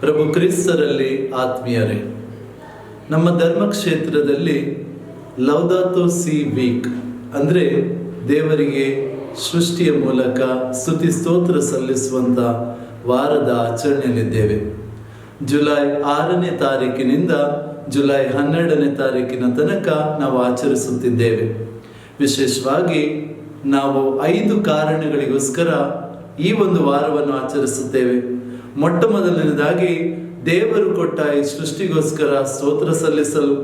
ಪ್ರಭು ಕ್ರಿಸ್ತರಲ್ಲಿ ಆತ್ಮೀಯರೇ, ನಮ್ಮ ಧರ್ಮಕ್ಷೇತ್ರದಲ್ಲಿ ಲೌದಾತೋ C weak ಅಂದರೆ ದೇವರಿಗೆ ಸೃಷ್ಟಿಯ ಮೂಲಕ ಸ್ತುತಿ ಸ್ತೋತ್ರ ಸಲ್ಲಿಸುವಂಥ ವಾರದ ಆಚರಣೆಯಲ್ಲಿದ್ದೇವೆ. ಜುಲೈ 6ನೇ ತಾರೀಕಿನಿಂದ ಜುಲೈ 12ನೇ ತಾರೀಕಿನ ತನಕ ನಾವು ಆಚರಿಸುತ್ತಿದ್ದೇವೆ. ವಿಶೇಷವಾಗಿ ನಾವು 5 ಕಾರಣಗಳಿಗೋಸ್ಕರ ಈ ಒಂದು ವಾರವನ್ನು ಆಚರಿಸುತ್ತೇವೆ. ಮೊಟ್ಟ ಮೊದಲನೇದಾಗಿ ದೇವರು ಕೊಟ್ಟ ಈ ಸೃಷ್ಟಿಗೋಸ್ಕರ ಸ್ತೋತ್ರ ಸಲ್ಲಿಸಲು.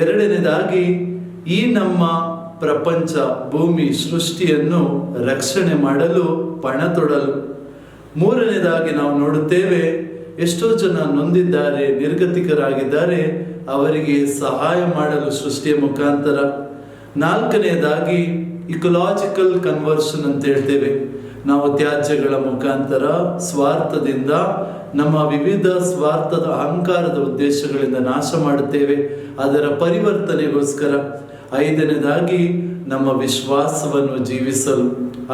ಎರಡನೇದಾಗಿ ಈ ನಮ್ಮ ಪ್ರಪಂಚ ಭೂಮಿ ಸೃಷ್ಟಿಯನ್ನು ರಕ್ಷಣೆ ಮಾಡಲು ಪಣ ತೊಡಲು. ಮೂರನೇದಾಗಿ ನಾವು ನೋಡುತ್ತೇವೆ, ಎಷ್ಟೋ ಜನ ನೊಂದಿದ್ದಾರೆ, ನಿರ್ಗತಿಕರಾಗಿದ್ದಾರೆ, ಅವರಿಗೆ ಸಹಾಯ ಮಾಡಲು ಸೃಷ್ಟಿಯ ಮುಖಾಂತರ. ನಾಲ್ಕನೇದಾಗಿ ಇಕೊಲಾಜಿಕಲ್ ಕನ್ವರ್ಷನ್ ಅಂತ ಹೇಳ್ತೇವೆ. ನಾವು ತ್ಯಾಜ್ಯಗಳ ಮುಖಾಂತರ ಸ್ವಾರ್ಥದಿಂದ ನಮ್ಮ ವಿವಿಧ ಸ್ವಾರ್ಥದ ಅಹಂಕಾರದ ಉದ್ದೇಶಗಳಿಂದ ನಾಶ ಮಾಡುತ್ತೇವೆ, ಅದರ ಪರಿವರ್ತನೆಗೋಸ್ಕರ. ಐದನೇದಾಗಿ ನಮ್ಮ ವಿಶ್ವಾಸವನ್ನು ಜೀವಿಸಲು.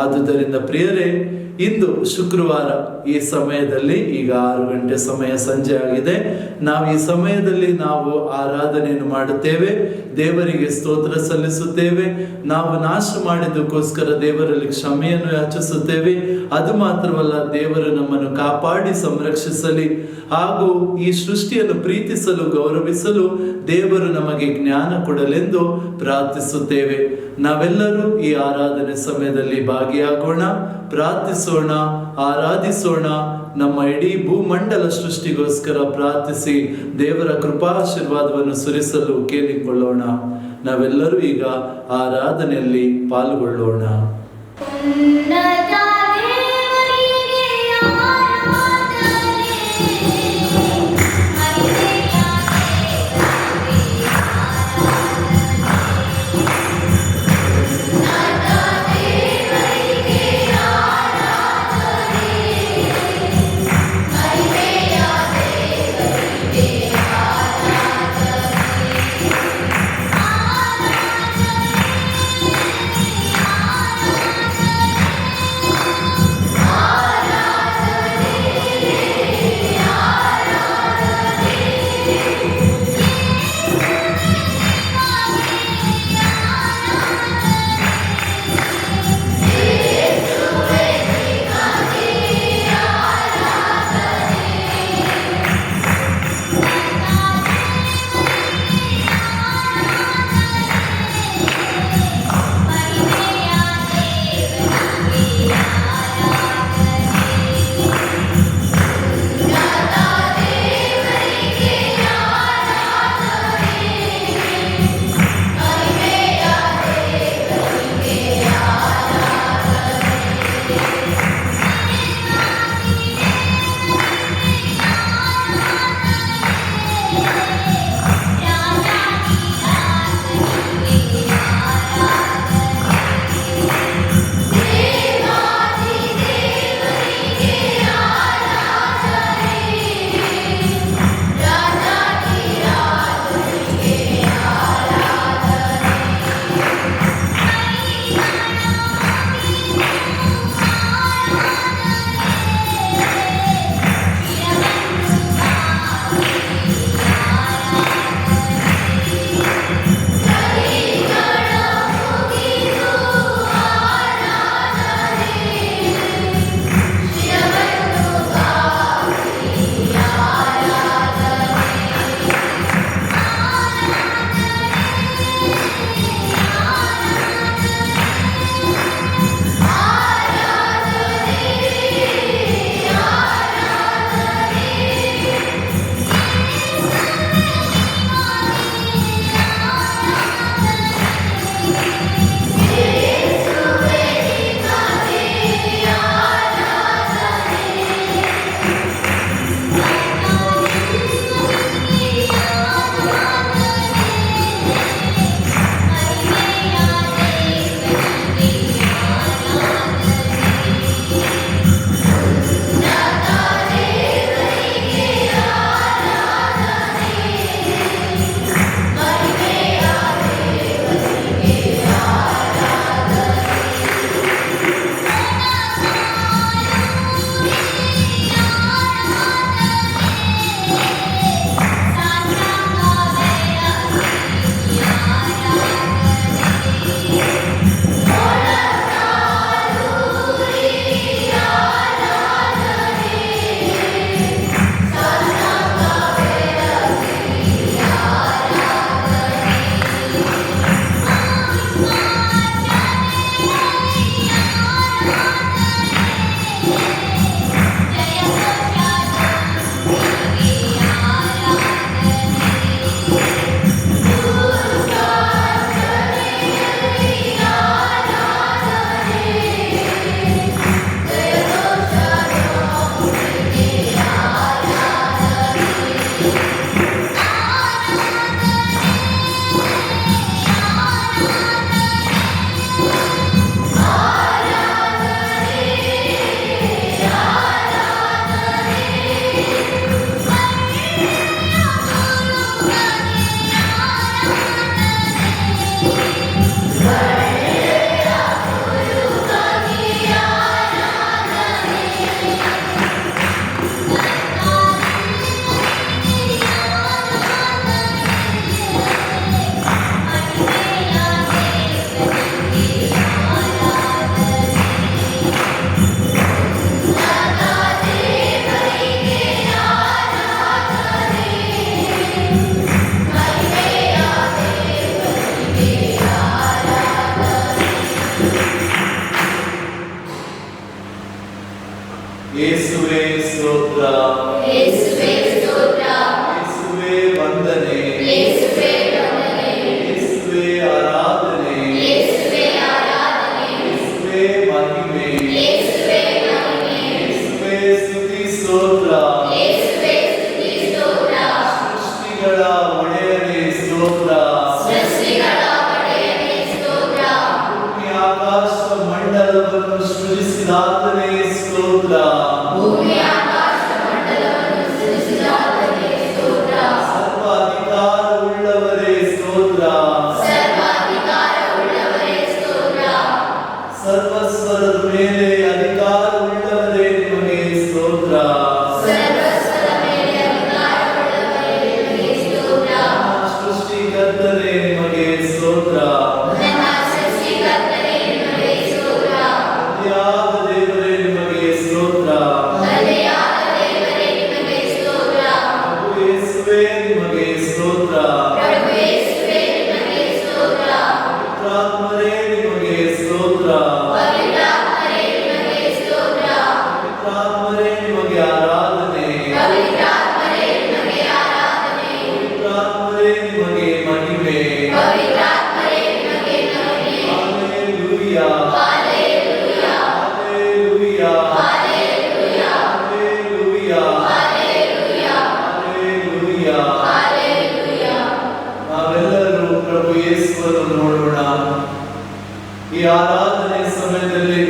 ಆದುದರಿಂದ ಪ್ರಿಯರೇ, ಇಂದು ಶುಕ್ರವಾರ ಈ ಸಮಯದಲ್ಲಿ ಈಗ 6 ಗಂಟೆ ಸಮಯ ಸಂಜೆ ಆಗಿದೆ. ನಾವು ಈ ಸಮಯದಲ್ಲಿ ನಾವು ಆರಾಧನೆಯನ್ನು ಮಾಡುತ್ತೇವೆ, ದೇವರಿಗೆ ಸ್ತೋತ್ರ ಸಲ್ಲಿಸುತ್ತೇವೆ. ನಾವು ನಾಶ ಮಾಡಿದ್ದಕ್ಕೋಸ್ಕರ ದೇವರಲ್ಲಿ ಕ್ಷಮೆಯನ್ನು ಯಾಚಿಸುತ್ತೇವೆ. ಅದು ಮಾತ್ರವಲ್ಲ, ದೇವರು ನಮ್ಮನ್ನು ಕಾಪಾಡಿ ಸಂರಕ್ಷಿಸಲಿ ಹಾಗೂ ಈ ಸೃಷ್ಟಿಯನ್ನು ಪ್ರೀತಿಸಲು ಗೌರವಿಸಲು ದೇವರು ನಮಗೆ ಜ್ಞಾನ ಕೊಡಲೆಂದು ಪ್ರಾರ್ಥಿಸುತ್ತೇವೆ. ನಾವೆಲ್ಲರೂ ಈ ಆರಾಧನೆ ಸಮಯದಲ್ಲಿ ಭಾಗಿಯಾಗೋಣ, ಪ್ರಾರ್ಥಿಸೋಣ, ಆರಾಧಿಸೋಣ. ನಮ್ಮ ಇಡೀ ಭೂಮಂಡಲ ಸೃಷ್ಟಿಗೋಸ್ಕರ ಪ್ರಾರ್ಥಿಸಿ ದೇವರ ಕೃಪಾಶೀರ್ವಾದವನ್ನು ಸುರಿಸಲು ಕೇಳಿಕೊಳ್ಳೋಣ. ನಾವೆಲ್ಲರೂ ಈಗ ಆರಾಧನೆಯಲ್ಲಿ ಪಾಲ್ಗೊಳ್ಳೋಣ. ಯೇಸುವೇ ವಂದನೆ, ಯೇಸುವೇ ಆರಾಧನೆ, ಯೇಸುವೇ ಮಹಿಮೆ, ಯೇಸುವೇ ಸ್ತುತಿ ಸ್ತೋತ್ರ, ಸೃಷ್ಟಿಗಳ ಒಡೆಯನೇ ಸ್ತೋತ್ರ, ಭೂಮಿ ಆಕಾಶ ಮಂಡಲವನ್ನು ಸೃಜಿಸಿದಾತನೇ ಸ್ತೋತ್ರ, ಸರ್ವಾಧಿಕಾರವುಳ್ಳವರೇ ಸ್ತೋತ್ರ, ಸರ್ವಸ್ವರದ ಮೇಲೆ ಅಧಿಕಾರವುಳ್ಳವರೇ ನಿಮಗೆ ಸ್ತೋತ್ರ, ಸೃಷ್ಟಿಕರ್ತರೇ ನಿಮಗೆ ಸ್ತೋತ್ರ, ಅತಿಯಾದ ದೇವರೇ ನಿಮಗೆ ಸ್ತೋತ್ರ, ಪ್ರಭು ಯೇಸುವೇ ನಿಮಗೆ ಸ್ತೋತ್ರ, ಪವಿತ್ರಾತ್ಮರೇ ನಿಮಗೆ ಸ್ತೋತ್ರ, ಪವಿತ್ರಾತ್ಮರೇ ನಿಮಗೆ ಆರಾಧನೆ, ಪವಿತ್ರಾತ್ಮರೇ ನಿಮಗೆ ಮಹಿಮೆ. Hallelujah. Hallelujah. Hallelujah. Hallelujah. ನಾವೆಲ್ಲರೂ ಪ್ರಭು ಯೇಸುವನ್ನು ನೋಡೋಣ. ಈ ಆರಾಧನೆ ಸಮಯದಲ್ಲಿ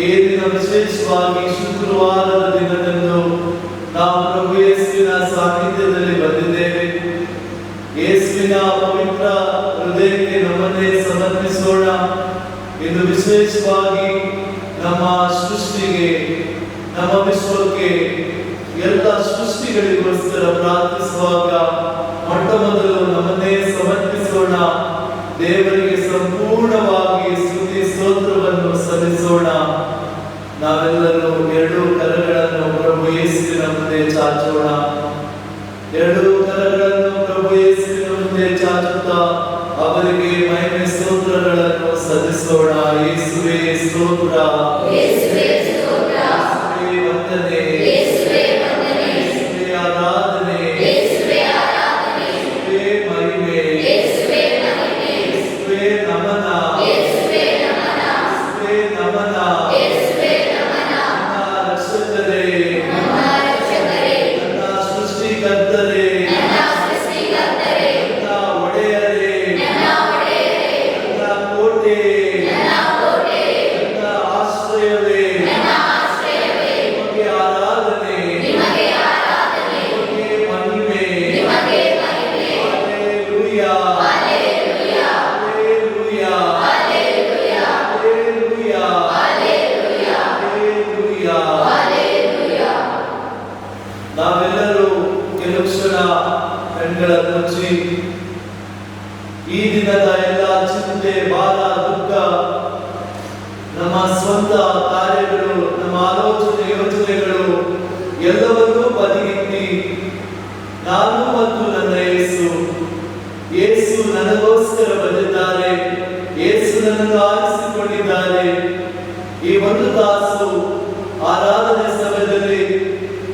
ಈ ದಿನ ವಿಶೇಷವಾಗಿ ಶುಕ್ರವಾರದ ದಿನದಂದು ನಾವು ಪ್ರಭು ಯೇಸುವಿನ ಸಾನ್ನಿಧ್ಯದಲ್ಲಿ ಬಂದಿದ್ದೇವೆ. ಯೇಸುವಿನ ಪವಿತ್ರ ಹೃದಯಕ್ಕೆ ನಮ್ಮನ್ನೇ ಸಮರ್ಪಿಸೋಣ. ಇದು ವಿಶೇಷವಾಗಿ ನಮ್ಮ ಸೃಷ್ಟಿಗೆ, ನಮ್ಮ ವಿಶ್ವಕ್ಕೆ, ಎಲ್ಲ ಸೃಷ್ಟಿಗಳಿಗೋಸ್ಕರ ಪ್ರಾರ್ಥಿಸುವಾಗ ಮೊಟ್ಟ ಮೊದಲು ನಮ್ಮನ್ನೇ ಸಮರ್ಪಿಸೋಣ. ದೇವರಿಗೆ ಸಂಪೂರ್ಣವಾಗಿ ಸ್ತುತಿ ಸ್ತೋತ್ರವನ್ನು ಸಲ್ಲಿಸೋಣ. ನಾವೆಲ್ಲರೂ ಎರಡು ಕರಗಳನ್ನು ಪ್ರಭು ಯೇಸುವಿನ ಮುಂದೆ ಚಾಚೋಣ. ಎರಡು ಕರಗಳನ್ನು ಪ್ರಭು ಯೇಸುವಿನ ಮುಂದೆ ಚಾಚುತ್ತಾ ಅವರಿಗೆ ಮಹಿಮೆ ಸ್ತೋತ್ರಗಳನ್ನು ಸಲ್ಲಿಸೋಣ. ಯೇಸುವೇ ಸ್ತೋತ್ರ, ಯೇಸುವೇ ವಂದನೆ, ಯೇಸುವೇ ಆರಾಧನೆ, ಯೇಸುವೇ ಮಹಿಮೆ, ಯೇಸುವೇ ನಮನ, ಯೇಸುವೇ ನಮನ. ನನ್ನ ರಕ್ಷಕರೇ, ನನ್ನ ಸೃಷ್ಟಿಕರ್ತರೇ, ನನ್ನ ಒಡೆಯರೇ, ನನ್ನ ಕೋಟೆ, ನನ್ನ ಆಶ್ರಯವೇ, ನಿಮಗೆ ಆರಾಧನೆ, ನಿಮಗೆ ಮಹಿಮೆ. Hallelujah. Hallelujah. Hallelujah. ನಾವೆಲ್ಲರೂ ಕೆಲವು ಕ್ಷಣ ಕಣ್ಗಳನ್ನು ಮುಚ್ಚಿ ಈ ದಿನದ ಎಲ್ಲ ಚಿಂತೆ, ಭಾರ, ದುಃಖ, ನಮ್ಮ ಸ್ವಂತ ಕಾರ್ಯಗಳು, ನಮ್ಮ ಆಲೋಚನೆ ಯೋಚನೆಗಳು ಎಲ್ಲವನ್ನೂ ಬದಿಗಿಟ್ಟಿ ನಾನು ಮತ್ತು ನನ್ನ ಯೇಸು ನನಗೋಸ್ಕರ ಬಂದಿದ್ದಾರೆ, ಯೇಸು ನನ್ನನ್ನು ಆರಿಸಿಕೊಂಡಿದ್ದಾರೆ. ಈ ಒಂದು ತಾಸು ಆರಾಧನೆ ಸಮಯದಲ್ಲಿ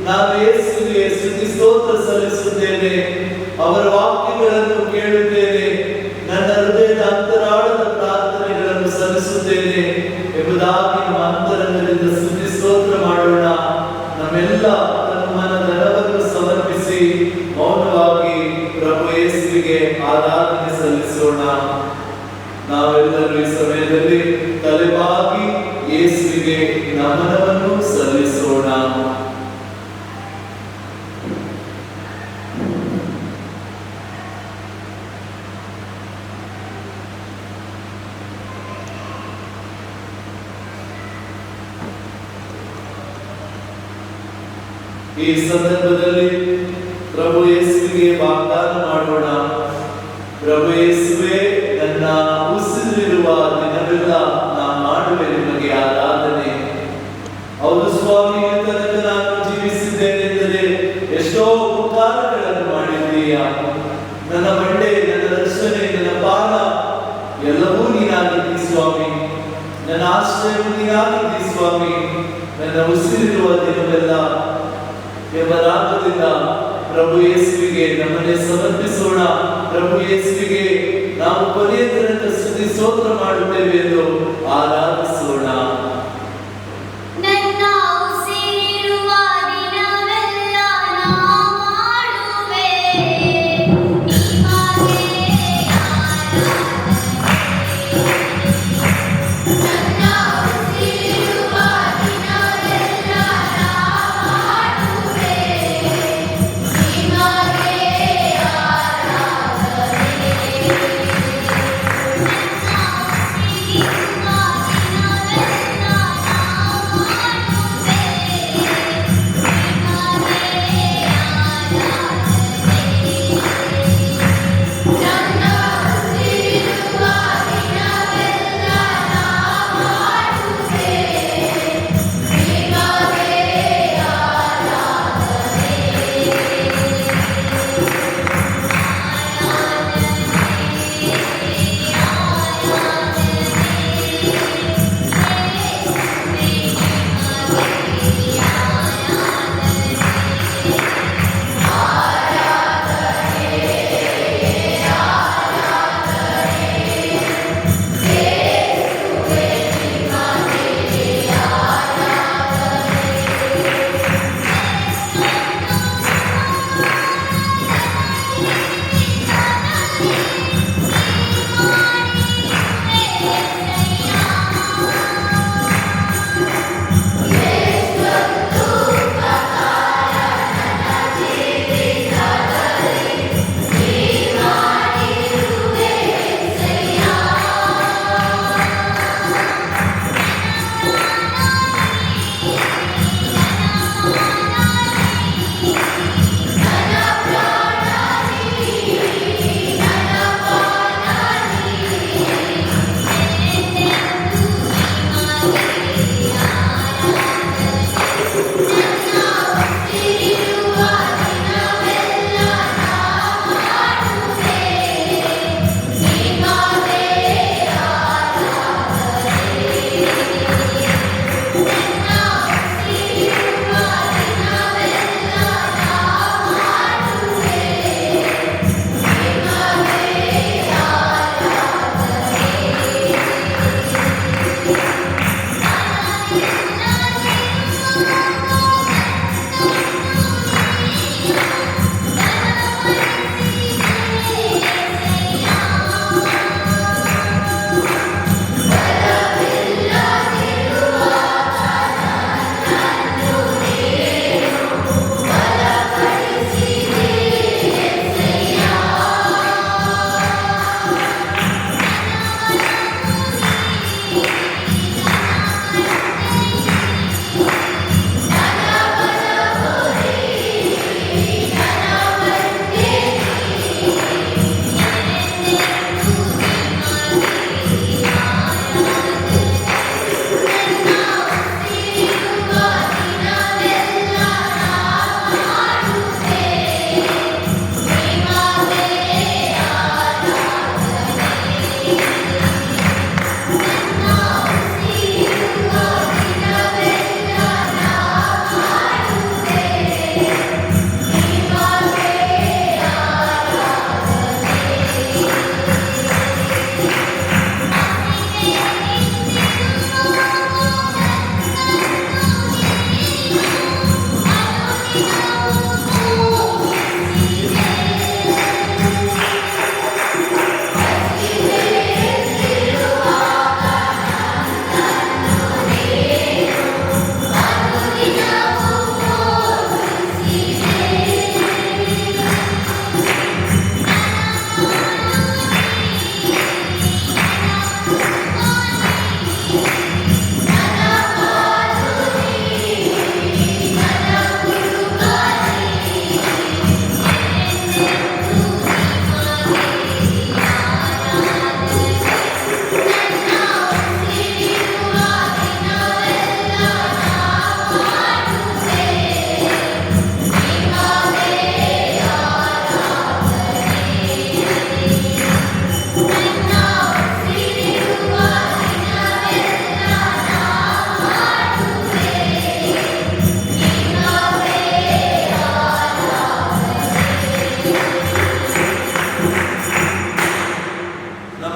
ನಾನು ಯೇಸುವಿಗೆ ಸ್ತುತಿ ಸ್ತೋತ್ರ ಸಲ್ಲಿಸುತ್ತೇನೆ, ಅವರ ವಾಕ್ಯಗಳನ್ನು ಕೇಳುತ್ತೇನೆ, ನನ್ನ ಹೃದಯದ ಅಂತರಾಳದ ಪ್ರಾರ್ಥನೆಗಳನ್ನು ಸಲ್ಲಿಸುತ್ತೇನೆ ಎಂಬುದಾಗಿ ನಮ್ಮ ಅಂತರಂಗದಿಂದ ಸ್ತುತಿ ಸ್ತೋತ್ರ ಮಾಡೋಣ. ನಮ್ಮೆಲ್ಲ ಮನದನವನ್ನು ಸಮರ್ಪಿಸಿ ಮೌನವಾಗಿ ಪ್ರಭು ಯೇಸುವಿಗೆ ಆರಾಧನೆ ಸಲ್ಲಿಸೋಣ. ನಾವೆಲ್ಲರೂ ಈ ಸಮಯದಲ್ಲಿ ತಲೆಬಾಗಿ ಯೇಸುವಿಗೆ ನಮನವನ್ನು ಸಲ್ಲಿಸೋಣ. ಈ ಸಂದರ್ಭದಲ್ಲಿ ಪ್ರಭು ಯೇಸುವಿಗೆ ವಾಗ್ದಾನ ಮಾಡೋಣ. ಪ್ರಭು ಯೇಸುವೇ, ನನ್ನ ಉಸಿರಿರುವ ದಿನವೆಲ್ಲ ನಾನು ಮಾಡುವೆ ನಿಮಗೆ ಆರಾಧನೆ. ಹೌದು ಸ್ವಾಮಿ, ತನಕ ನಾನು ಜೀವಿಸಿದ್ದೇನೆಂದರೆ ಎಷ್ಟೋ ಉಪಕಾರಗಳನ್ನು ಮಾಡಿದ್ದೀಯ. ನನ್ನ ಬಂಡೆ, ನನ್ನ ರಕ್ಷಣೆ, ನನ್ನ ಪಾಲ ಎಲ್ಲವೂ ನೀನಾಗಿದ್ದಿ ಸ್ವಾಮಿ. ನನ್ನ ಆಶ್ರಯವು ನೀನಾಗಿದ್ದಿ ಸ್ವಾಮಿ. ನನ್ನ ಉಸಿರಿರುವ ದಿನವೆಲ್ಲ ಎಂಬ ರಾಗದಿಂದ ಪ್ರಭು ಯೇಸುವಿಗೆ ನಮ್ಮನ್ನೇ ಸಮರ್ಪಿಸೋಣ. ಪ್ರಭು ಯೇಸುವಿಗೆ ನಾವು ಕೊನೆಯ ತನಕ ಸ್ತುತಿ ಸ್ತೋತ್ರ ಮಾಡುತ್ತೇವೆ ಎಂದು ಆರಾಧಿಸೋಣ.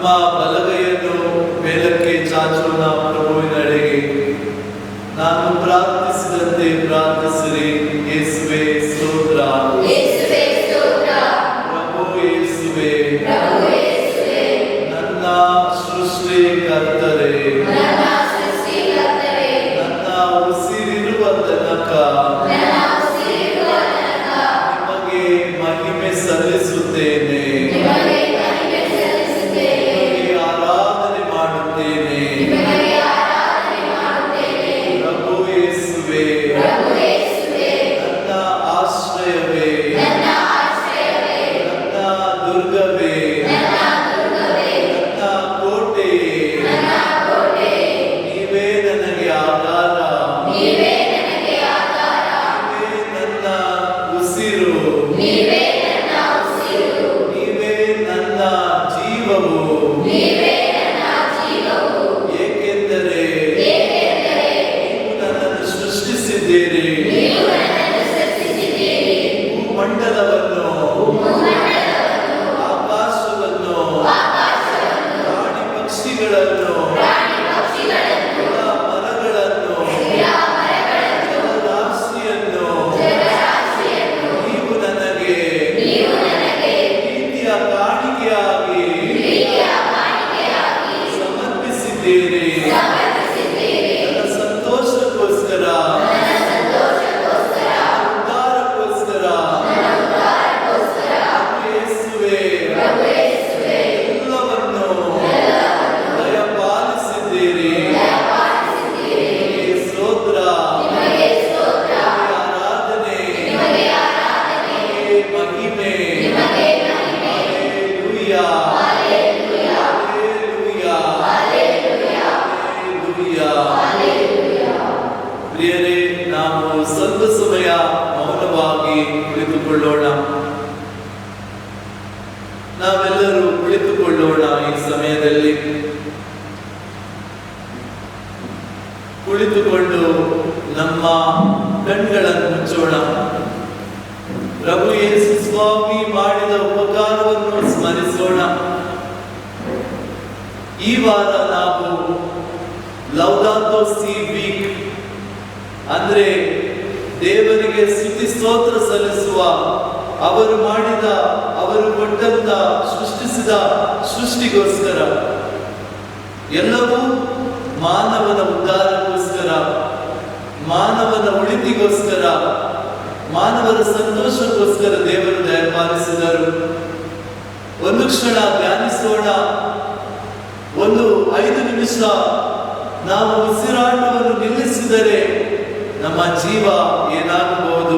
ನಮ್ಮ ಬಲಗೈಯನ್ನು ಮೇಲಕ್ಕೆ ಚಾಚೋಣ ಪ್ರಭುವಿನಡೆಗೆ. ನಾನು ಪ್ರಾರ್ಥಿಸಿದಂತೆ ಪ್ರಾರ್ಥಿಸಿರಿ. ಯೇಸುವೆ ಸ್ತೋತ್ರ. ಪ್ರಭು ಯೇಸುವೆ, ನನ್ನ ಸೃಷ್ಟಿಕರ್ತರೇ, ನನ್ನ ಉಸಿರಿರುವ ತನಕ ನಿಮಗೆ ಮಹಿಮೆ ಸಲ್ಲಿಸುತ್ತೇನೆ, ಆರಾಧನೆ ಮಾಡುತ್ತೇನೆ. ಪ್ರಭು ಯೇಸುವೆ, ನನ್ನ ಆಶ್ರಯವೇ, ನನ್ನ ದುರ್ಗವೇ, ನನ್ನ ಕೋಟೆಯೇ, ನೀವೇ ನನಗೆ ಆಧಾರ, ನೀವೇ ನನ್ನ ಉಸಿರು, ನೀವೇ ನನ್ನ ಜೀವವು. ಏಕೆಂದರೆ ನೀವು ನನ್ನನ್ನು ಸೃಷ್ಟಿಸಿದ್ದೀರಿ, ಭೂಮಂಡಲವನ್ನು, ಆಕಾಶವನ್ನು, ಪ್ರಾಣಿ ಪಕ್ಷಿಗಳನ್ನು, ಗಿಡ ಮರಗಳನ್ನು, ಜಲರಾಶಿಯನ್ನು ನೀವು ನನಗೆ ಪ್ರೀತಿಯ ಕಾಣಿಕೆಯಾಗಿ ಸಮರ್ಪಿಸಿದ್ದೀರಿ. ನನ್ನ ಸಂತೋಷಕ್ಕೋಸ್ಕರ, ಉದ್ಧಾರಕ್ಕೋಸ್ಕರ ಯೇಸುವೆ ಎಲ್ಲವನ್ನು ದಯಪಾಲಿಸಿದ್ದೀರಿ. ನಿಮಗೆ ಸ್ತೋತ್ರ, ಆರಾಧನೆ, ನಿಮಗೆ ಮಹಿಮೆ. Hallelujah, hallelujah, hallelujah. ಪ್ರಿಯರೇ, ನಾವು ಸ್ವಲ್ಪ ಸಮಯ ಮೌನವಾಗಿ ಕುಳಿತುಕೊಳ್ಳೋಣ. ನಾವೆಲ್ಲರೂ ಕುಳಿತುಕೊಳ್ಳೋಣ. ಈ ಸಮಯದಲ್ಲಿ ಕುಳಿತುಕೊಂಡು ನಮ್ಮ ಕಣ್ಗಳನ್ನು ಮುಚ್ಚೋಣ. ಪ್ರಭು ಯೇಸು ಸ್ವಾಮಿ ಮಾಡಿದ ಉಪಕಾರವನ್ನು ಸ್ಮರಿಸೋಣ. ಈ ವಾರ ನಾವು ಲೌದಾತೋ ಸಿ ವೀಕ್ ಅಂದ್ರೆ ದೇವರಿಗೆ ಸ್ತುತಿ ಸ್ತೋತ್ರ ಸಲ್ಲಿಸುವ, ಅವರು ಮಾಡಿದ, ಅವರು ಕೊಟ್ಟಂತ, ಸೃಷ್ಟಿಸಿದ ಸೃಷ್ಟಿಗೋಸ್ಕರ, ಎಲ್ಲವೂ ಮಾನವನ ಉದ್ಧಾರಕ್ಕೋಸ್ಕರ, ಮಾನವನ ಉಳಿತಿಗೋಸ್ಕರ, ಮಾನವರ ಸಂತೋಷಕ್ಕೋಸ್ಕರ ದೇವರು ದಯಪಾಲಿಸಿದರು. ಒಂದು ಕ್ಷಣ ಧ್ಯಾನಿಸೋಣ. ಒಂದು 5 ನಿಮಿಷ ನಾವು ಉಸಿರಾಟವನ್ನು ನಿಲ್ಲಿಸಿದರೆ ನಮ್ಮ ಜೀವ ಏನಾಗಬಹುದು?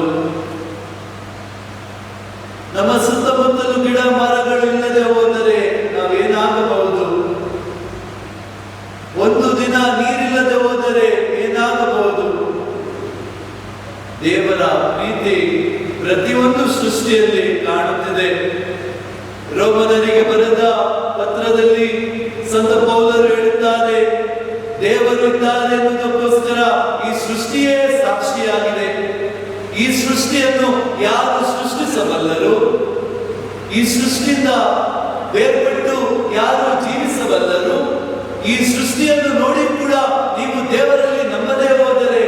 ನಮ್ಮ ಸುತ್ತಮುತ್ತಲು ಗಿಡ ಮರಗಳು ಇಲ್ಲದೆ ಹೋದರೆ ನಾವೇನಾಗಬಹುದು? ಒಂದು ದಿನ ನೀರಿಲ್ಲದೆ ಹೋದರೆ ಏನಾಗಬಹುದು? ದೇವರ ಪ್ರೀತಿ ಪ್ರತಿಯೊಂದು ಸೃಷ್ಟಿಯಲ್ಲಿ ಕಾಣುತ್ತಿದೆ. ರೋಮನರಿಗೆ ಬರೆದ ಪತ್ರದಲ್ಲಿ ಸಂತ ಪೌಲರು ಹೇಳುತ್ತಾರೆ, ದೇವರು ಇದ್ದಾರೆ ಎನ್ನುವುದಕ್ಕೋಸ್ಕರ ಈ ಸೃಷ್ಟಿಯೇ ಸಾಕ್ಷಿಯಾಗಿದೆ. ಈ ಸೃಷ್ಟಿಯನ್ನು ಯಾರು ಸೃಷ್ಟಿಸಬಲ್ಲರು? ಈ ಸೃಷ್ಟಿಯಿಂದ ಬೇರ್ಪಟ್ಟು ಯಾರು ಜೀವಿಸಬಲ್ಲರು? ಈ ಸೃಷ್ಟಿಯನ್ನು ನೋಡಿ ಕೂಡ ನೀವು ದೇವರಲ್ಲಿ ನಂಬದೇ ಹೋದರೆ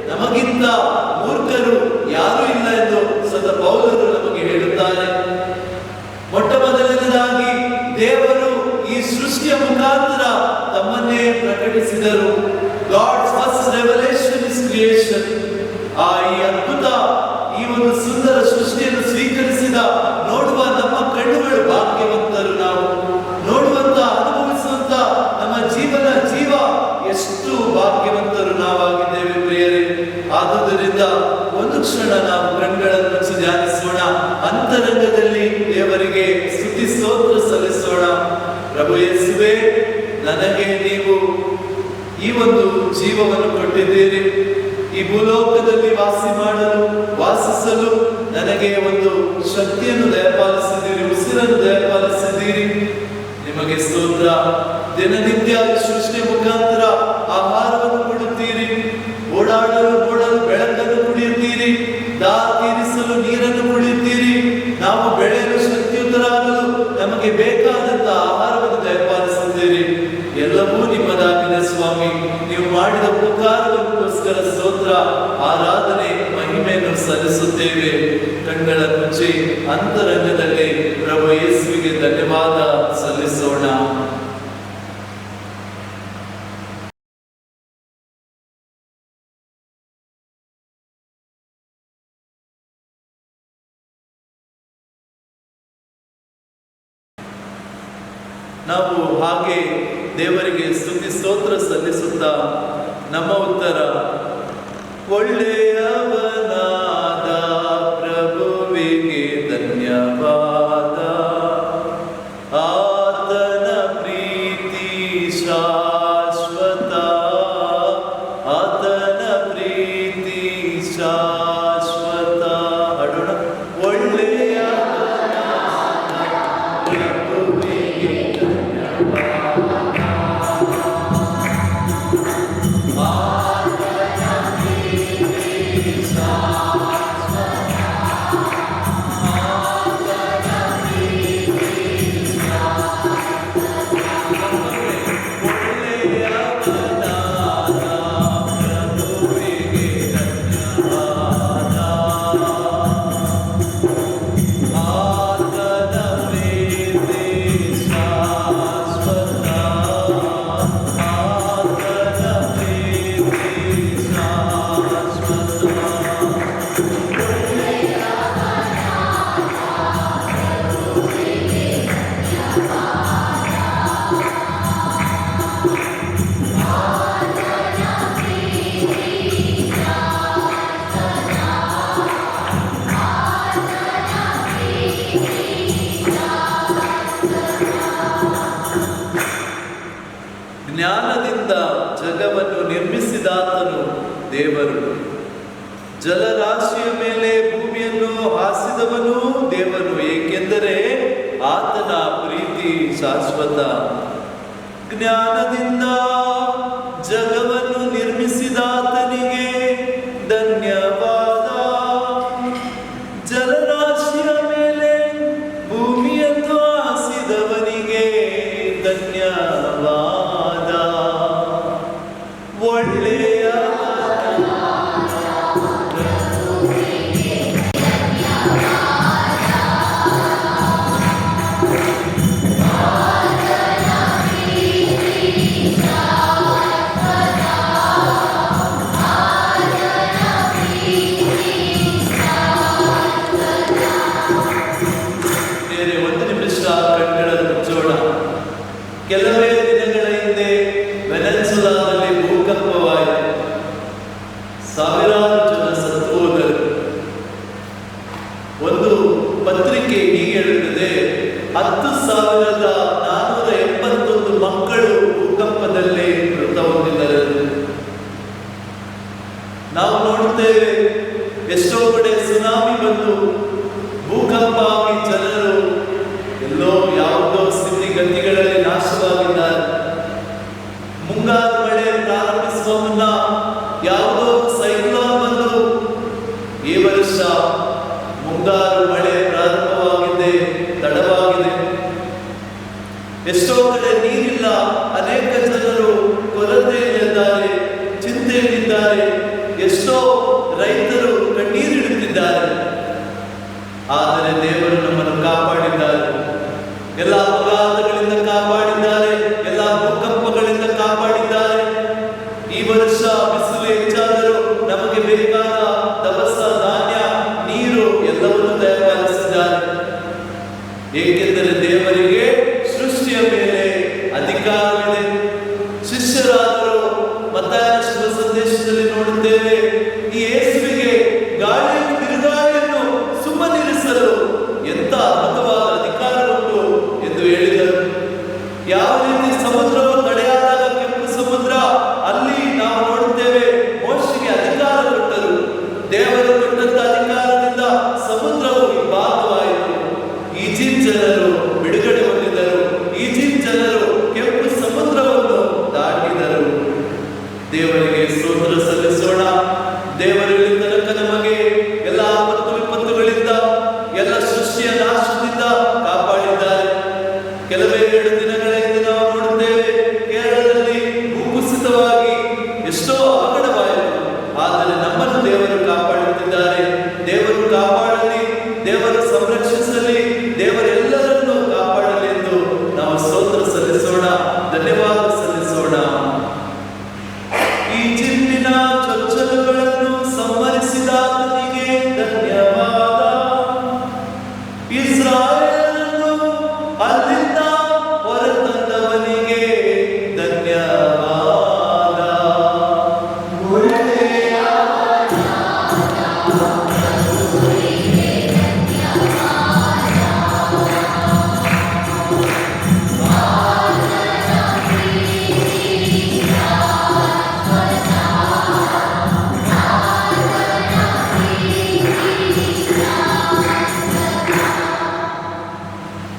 ನಮಗಿಂತ ಮೂರ್ಖರು ಯಾರೂ ಇಲ್ಲ ಎಂದು ಸಂತ ಪೌಲರು ನಮಗೆ ಹೇಳುತ್ತಾರೆ. ಮೊಟ್ಟ ಮೊದಲನೇದಾಗಿ ದೇವರು ಈ ಸೃಷ್ಟಿಯ ಮುಖಾಂತರ ತಮ್ಮನ್ನೇ ಪ್ರಕಟಿಸಿದರು. God's first revelation is creation. ಈ ಅದ್ಭುತ, ಈ ಒಂದು ಸುಂದರ ಸೃಷ್ಟಿಯನ್ನು ಸ್ವೀಕರಿಸಿದ ನೋಡುವ ನಮ್ಮ ಕಣ್ಣುಗಳು ಭಾಗ್ಯವಂತರು. ನಾವು ನೋಡುವಂತ, ಅನುಭವಿಸುವಂತ ನಮ್ಮ ಜೀವ ಎಷ್ಟು ಭಾಗ್ಯವಂತರು ನಾವಾಗಿದ್ದೇವೆ ಪ್ರಿಯರೇ. ಆದುದರಿಂದ ಒಂದು ಕ್ಷಣ ನಾವು ಕಣ್ಗಳನ್ನು ಮುಚ್ಚಿ ಧ್ಯಾನಿಸೋಣ. ಅಂತರಂಗದಲ್ಲಿ ದೇವರಿಗೆ ಸ್ತುತಿ ಸ್ತೋತ್ರ ಸಲ್ಲಿಸೋಣ. ಪ್ರಭು ಯೇಸುವೇ, ನನಗೆ ನೀವು ಈ ಒಂದು ಜೀವವನ್ನು ಕೊಟ್ಟಿದ್ದೀರಿ. ಈ ಭೂಲೋಕದಲ್ಲಿ ವಾಸಿಸಲು ನನಗೆ ಒಂದು ಶಕ್ತಿಯನ್ನು ದಯಪಾಲಿಸಿದ್ದೀರಿ, ಉಸಿರನ್ನು ದಯಪಾಲಿಸಿದ್ದೀರಿ. ನಿಮಗೆ ಸ್ತೋತ್ರ. ದಿನನಿತ್ಯ ಸೃಷ್ಟಿಯ ಮುಖಾಂತರ ಆಹಾರವನ್ನು ಕೊಡುತ್ತೀರಿ, ಓಡಾಡಲು ಬೆಳಕನ್ನು ಕುಡಿಯುತ್ತೀರಿ, ದಾಹ ತೀರಿಸಲು ನೀರನ್ನು ಕುಡಿಯುತ್ತೀರಿ. ನಾವು ಬೆಳೆಯಲು ಶಕ್ತಿಯುತರಾಗಲು ನಮಗೆ ಬೇಕಾದಂತಹ ಆಹಾರವನ್ನು ದಯಪಾಲಿಸಿ ಸ್ತೋತ್ರ, ಆರಾಧನೆ, ಮಹಿಮೆಯನ್ನು ಸಲ್ಲಿಸುತ್ತೇವೆ. ಕಣ್ಗಳ ಮುಚ್ಚಿ ಅಂತರಂಗದಲ್ಲಿ ಪ್ರಭು ಯೇಸುವಿಗೆ ಧನ್ಯವಾದ ಸಲ್ಲಿಸೋಣ. ನಾವು ಹಾಗೆ ದೇವರಿಗೆ ಸ್ತುತಿ ಸ್ತೋತ್ರ ಸಲ್ಲಿಸುತ್ತಾ ನಮ್ಮ ಉತ್ತರ, ಒಳ್ಳೆಯವನಾದ ಪ್ರಭುವಿಗೆ ಧನ್ಯವಾದ, ಆತನ ಪ್ರೀತಿ ಶಾಶ್ವತ, ಆತನ ಪ್ರೀತಿ ಶಾಶ್ವತ. ಹಾಡೋಣ, ಒಳ್ಳೆಯ ಜ್ಞಾನದಿಂದ ಜಗವನ್ನು ನಿರ್ಮಿಸಿದಾತನು ದೇವರು. ಜಲರಾಶಿಯ ಮೇಲೆ ಭೂಮಿಯನ್ನು ಹಾಸಿದವನು ದೇವನು, ಏಕೆಂದರೆ ಆತನ ಪ್ರೀತಿ ಶಾಶ್ವತ. ಜ್ಞಾನದಿಂದ ಜಗವನ್ನು ನಿರ್ಮಿಸಿದಾತನಿಗೆ ಧನ್ಯವಾದ. ಜಲರಾಶಿಯ ಮೇಲೆ ಭೂಮಿಯನ್ನು ಹಾಸಿದವನಿಗೆ ಧನ್ಯವಾದ. ಒಳ್ಳೆಯ ಒಂದು ನಿಮಿಷ ಕಣ್ಗಳನ್ನು ಮುಚ್ಚೋಣ. ಕೆಲವೇ ದಿನಗಳ ಹಿಂದೆ ವೆನೆಜುಲಾದಲ್ಲಿ ಭೂಕಂಪವಾಯಿತು. ಸಾವಿರಾರು ಜನ ಸತ್ತು ಹೋದರು. ಒಂದು ಪತ್ರಿಕೆ ಹೀಗೆ ಹೇಳುತ್ತದೆ, 10,481 ಮಕ್ಕಳು ಭೂಕಂಪದಲ್ಲಿ ಮೃತ ಹೊಂದಿದರು. ನಾವು ನೋಡುತ್ತೇವೆ, ಎಷ್ಟೋ ಕಡೆ ಸುನಾಮಿ ಬಂದು ಭೂಕಂಪ ಆಗಿ ಜನರು ಎಲ್ಲೋ ಯಾವುದೋ ಸ್ಥಿತಿಗತಿಗಳಲ್ಲಿ ನಾಶವಾಗಿದ್ದಾರೆ. ಮುಂಗಾರು ಮಳೆ ಪ್ರಾರಂಭಿಸುವ ಮುನ್ನ ಯಾವುದೋ ಸೈಕ್ಲೋನ್ ಬಂದು ಈ ವರ್ಷ ಮುಂಗಾರು ಮಳೆ ಪ್ರಾರಂಭವಾಗಿದೆ, ತಡವಾಗಿದೆ. ಎಷ್ಟೋ ಕಡೆ ನೀರಿಲ್ಲ, ಅನೇಕ ಜನರು ಕೊರತೆಯಲ್ಲಿದ್ದಾರೆ, ಚಿಂತೆಯಲ್ಲಿದ್ದಾರೆ. ಎಷ್ಟೋ ರೈತರು ಕಣ್ಣೀರಿಡುತ್ತಿದ್ದಾರೆ. ಆದರೆ ದೇವರು ನಮ್ಮನ್ನು ಕಾಪಾಡಿದ್ದಾರೆ. ಎಲ್ಲ ಅಪಘಾತಗಳಿಂದ ಕಾಪಾಡಿದ್ದಾರೆ, ಎಲ್ಲ ಭೂಕಂಪಗಳಿಂದ ಕಾಪಾಡಿದ್ದಾರೆ. ಈ ವರ್ಷ ಬಿಸಿಲು ಹೆಚ್ಚಾದರೂ ನಮಗೆ ಬೇಕಾದ ದವಸ ಧಾನ್ಯ, ನೀರು ಎಲ್ಲವನ್ನೂ ದಯಪಾಲಿಸಿದ್ದಾರೆ. ಏಕೆಂದರೆ ದೇವರಿಗೆ ಸೃಷ್ಟಿಯ ಮೇಲೆ ಅಧಿಕಾರವಿದೆ. ಶಿಷ್ಯರಾದರು ಮತ್ತಾಯನ ಶುಭ ಸಂದೇಶದಲ್ಲಿ ನೋಡುತ್ತೇವೆ, ಈ ಯೇಸುವಿಗೆ ಗಾಳಿಯನ್ನು ಬಿರುಗಾಳಿಯನ್ನು ಸುಮ್ಮನಿರಿಸಲು ಎಂತ ಅದ್ಭುತವಾದ ಅಧಿಕಾರ ಉಂಟು ಎಂದು ಹೇಳಿದರು.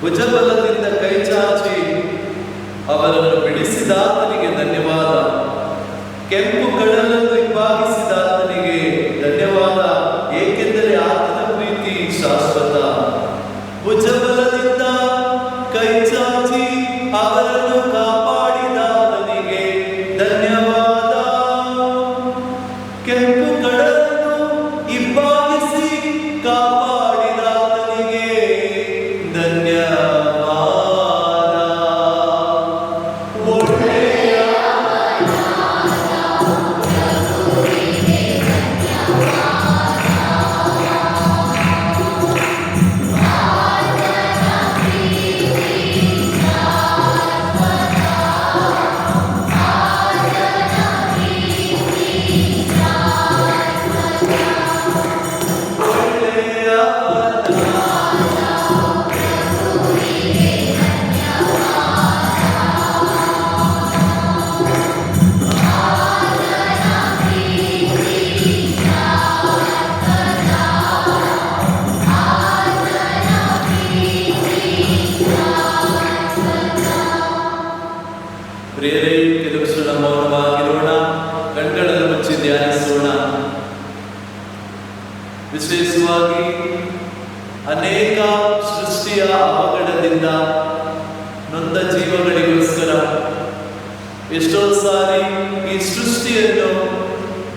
ಭುಜಬಲದಿಂದ ಕೈ ಚಾಚಿ ಅವರನ್ನು ಬಿಡಿಸಿದಾತನಿಗೆ ಧನ್ಯವಾದ. ಕೆಂಪು ಕಡಲನ್ನು ಹಿಂಬಾಗಿಸಿದಾತನಿಗೆ ಧನ್ಯವಾದ, ಏಕೆಂದರೆ ಆತನ ಪ್ರೀತಿ ಶಾಶ್ವತ. ಭುಜಬಲದಿಂದ ಕೈ ಚಾಚಿ ಅವರನ್ನು ಕಾಪಾಡಿದಾತನಿಗೆ ಧನ್ಯವಾದ. ಕೆಂಪು ಕಡಲನ್ನು ಹಿಂಬಾಗಿಸಿ ಕಾಪಾಡಿದಾತನಿಗೆ ಧನ್ಯವಾದ. ಪ್ರಿಯರೇ, ಕೆಲವು ಕ್ಷಣ ಮೌನವಾಗಿರೋಣ, ಕಣ್ಗಳನ್ನು ಮುಚ್ಚಿ ಧ್ಯಾನಿಸೋಣ. ವಿಶೇಷವಾಗಿ ಅನೇಕ ಸೃಷ್ಟಿಯ ಅವಘಡದಿಂದ ನೊಂದ ಜೀವಗಳಿಗೋಸ್ಕರ ಎಷ್ಟೋ ಸಾರಿ ಈ ಸೃಷ್ಟಿಯನ್ನು